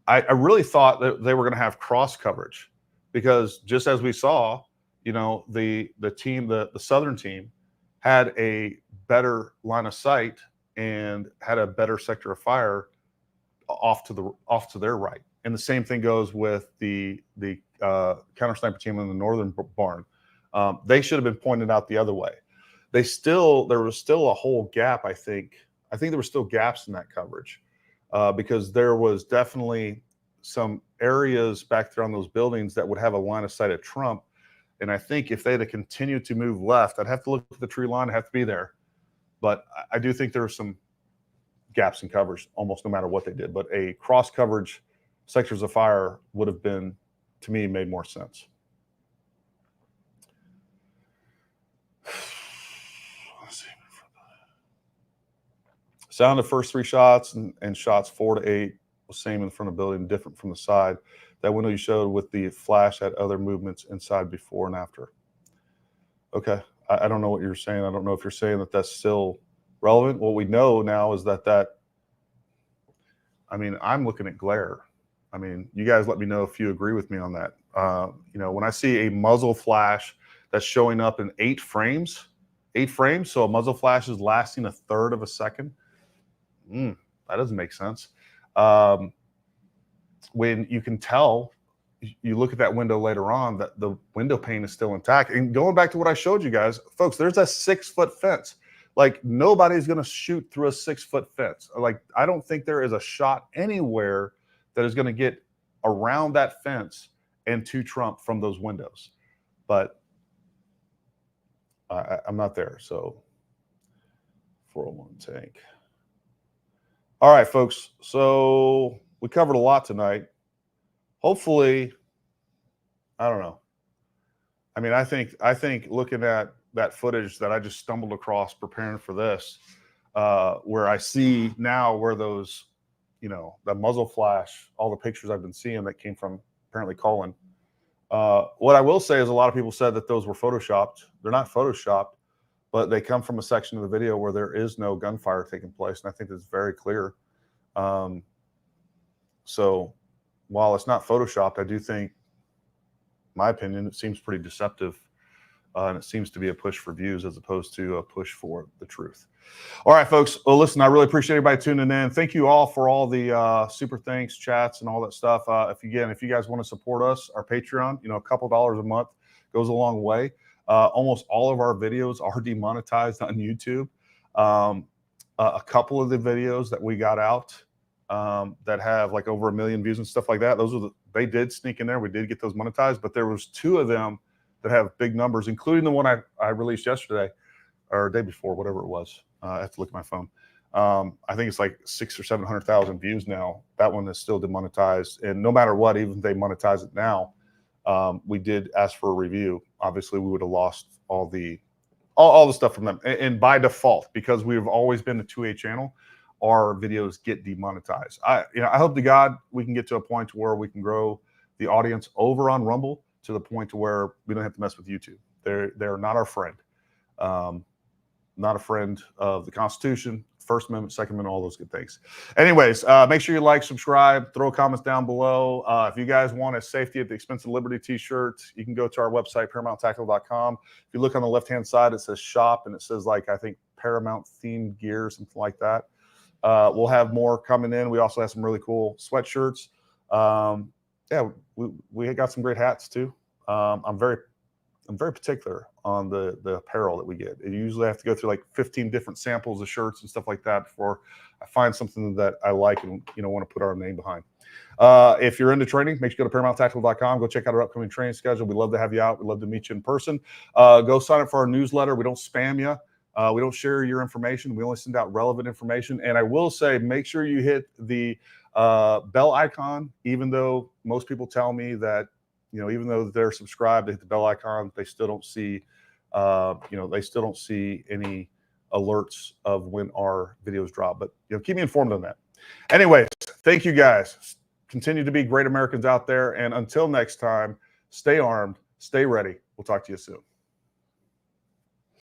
I really thought that they were going to have cross coverage, because just as we saw, you know, the team, the Southern team, had a better line of sight and had a better sector of fire off to their right. And the same thing goes with the counter sniper team in the northern barn. They should have been pointed out the other way. There was still a whole gap. I think there were still gaps in that coverage because there was definitely some areas back there on those buildings that would have a line of sight at Trump. And I think if they'd have continued to move left, I'd have to look at the tree line. I'd have to be there. But I do think there were some gaps in coverage almost no matter what they did. But a cross coverage sectors of fire would have been, to me, made more sense. Let's see. Sound of first 3 shots and shots 4 to 8 was same in front of the building, different from the side. That window you showed with the flash had other movements inside before and after. Okay, I don't know what you're saying. I don't know if you're saying that that's still relevant. What we know now is that I mean, I'm looking at glare. I mean, you guys let me know if you agree with me on that. You know, when I see a muzzle flash that's showing up in 8 frames, so a muzzle flash is lasting 1/3 of a second. That doesn't make sense. When you can tell, you look at that window later on, that the window pane is still intact. And going back to what I showed you guys, folks, there's a 6-foot fence. Like, nobody's going to shoot through a 6-foot fence. Like, I don't think there is a shot anywhere that is going to get around that fence and to Trump from those windows. But I'm not there. So 401 tank. All right, folks. So we covered a lot tonight. Hopefully, I don't know. I mean, I think looking at that footage that I just stumbled across preparing for this, where I see now where those, you know, the muzzle flash, all the pictures I've been seeing that came from apparently Colin. What I will say is a lot of people said that those were photoshopped. They're not photoshopped, but they come from a section of the video where there is no gunfire taking place, and I think that's very clear. So while it's not photoshopped, I do think, in my opinion, it seems pretty deceptive. And it seems to be a push for views as opposed to a push for the truth. All right, folks. Well, listen, I really appreciate everybody tuning in. Thank you all for all the super thanks, chats, and all that stuff. If you guys want to support us, our Patreon, you know, a couple dollars a month goes a long way. Almost all of our videos are demonetized on YouTube. A couple of the videos that we got out that have like over 1 million views and stuff like that, they did sneak in there. We did get those monetized, but there was 2 of them that have big numbers, including the one I released yesterday or day before, whatever it was. I have to look at my phone. I think it's like 600,000 or 700,000 views now. That one is still demonetized, and no matter what, even if they monetize it now, we did ask for a review. Obviously, we would have lost all the stuff from them, and by default, because we've always been a 2A channel, our videos get demonetized. I hope to God we can get to a point where we can grow the audience over on Rumble to the point to where we don't have to mess with YouTube. They're not our friend. Not a friend of the Constitution, First Amendment, Second Amendment, all those good things. Anyways, make sure you like, subscribe, throw comments down below. If you guys want a Safety at the Expense of Liberty t-shirt, you can go to our website, ParamountTactical.com. If you look on the left-hand side, it says shop, and it says, like, I think Paramount themed gear, something like that. We'll have more coming in. We also have some really cool sweatshirts. Yeah, we got some great hats too. I'm very particular on the apparel that we get. You usually have to go through like 15 different samples of shirts and stuff like that before I find something that I like and want to put our name behind. If you're into training, make sure you go to ParamountTactical.com. Go check out our upcoming training schedule. We'd love to have you out. We'd love to meet you in person. Go sign up for our newsletter. We don't spam you. We don't share your information. We only send out relevant information. And I will say, make sure you hit the bell icon, even though most people tell me that, even though they're subscribed, they hit the bell icon, they still don't see, they still don't see any alerts of when our videos drop. But, keep me informed on that. Anyways, thank you guys. Continue to be great Americans out there. And until next time, stay armed, stay ready. We'll talk to you soon.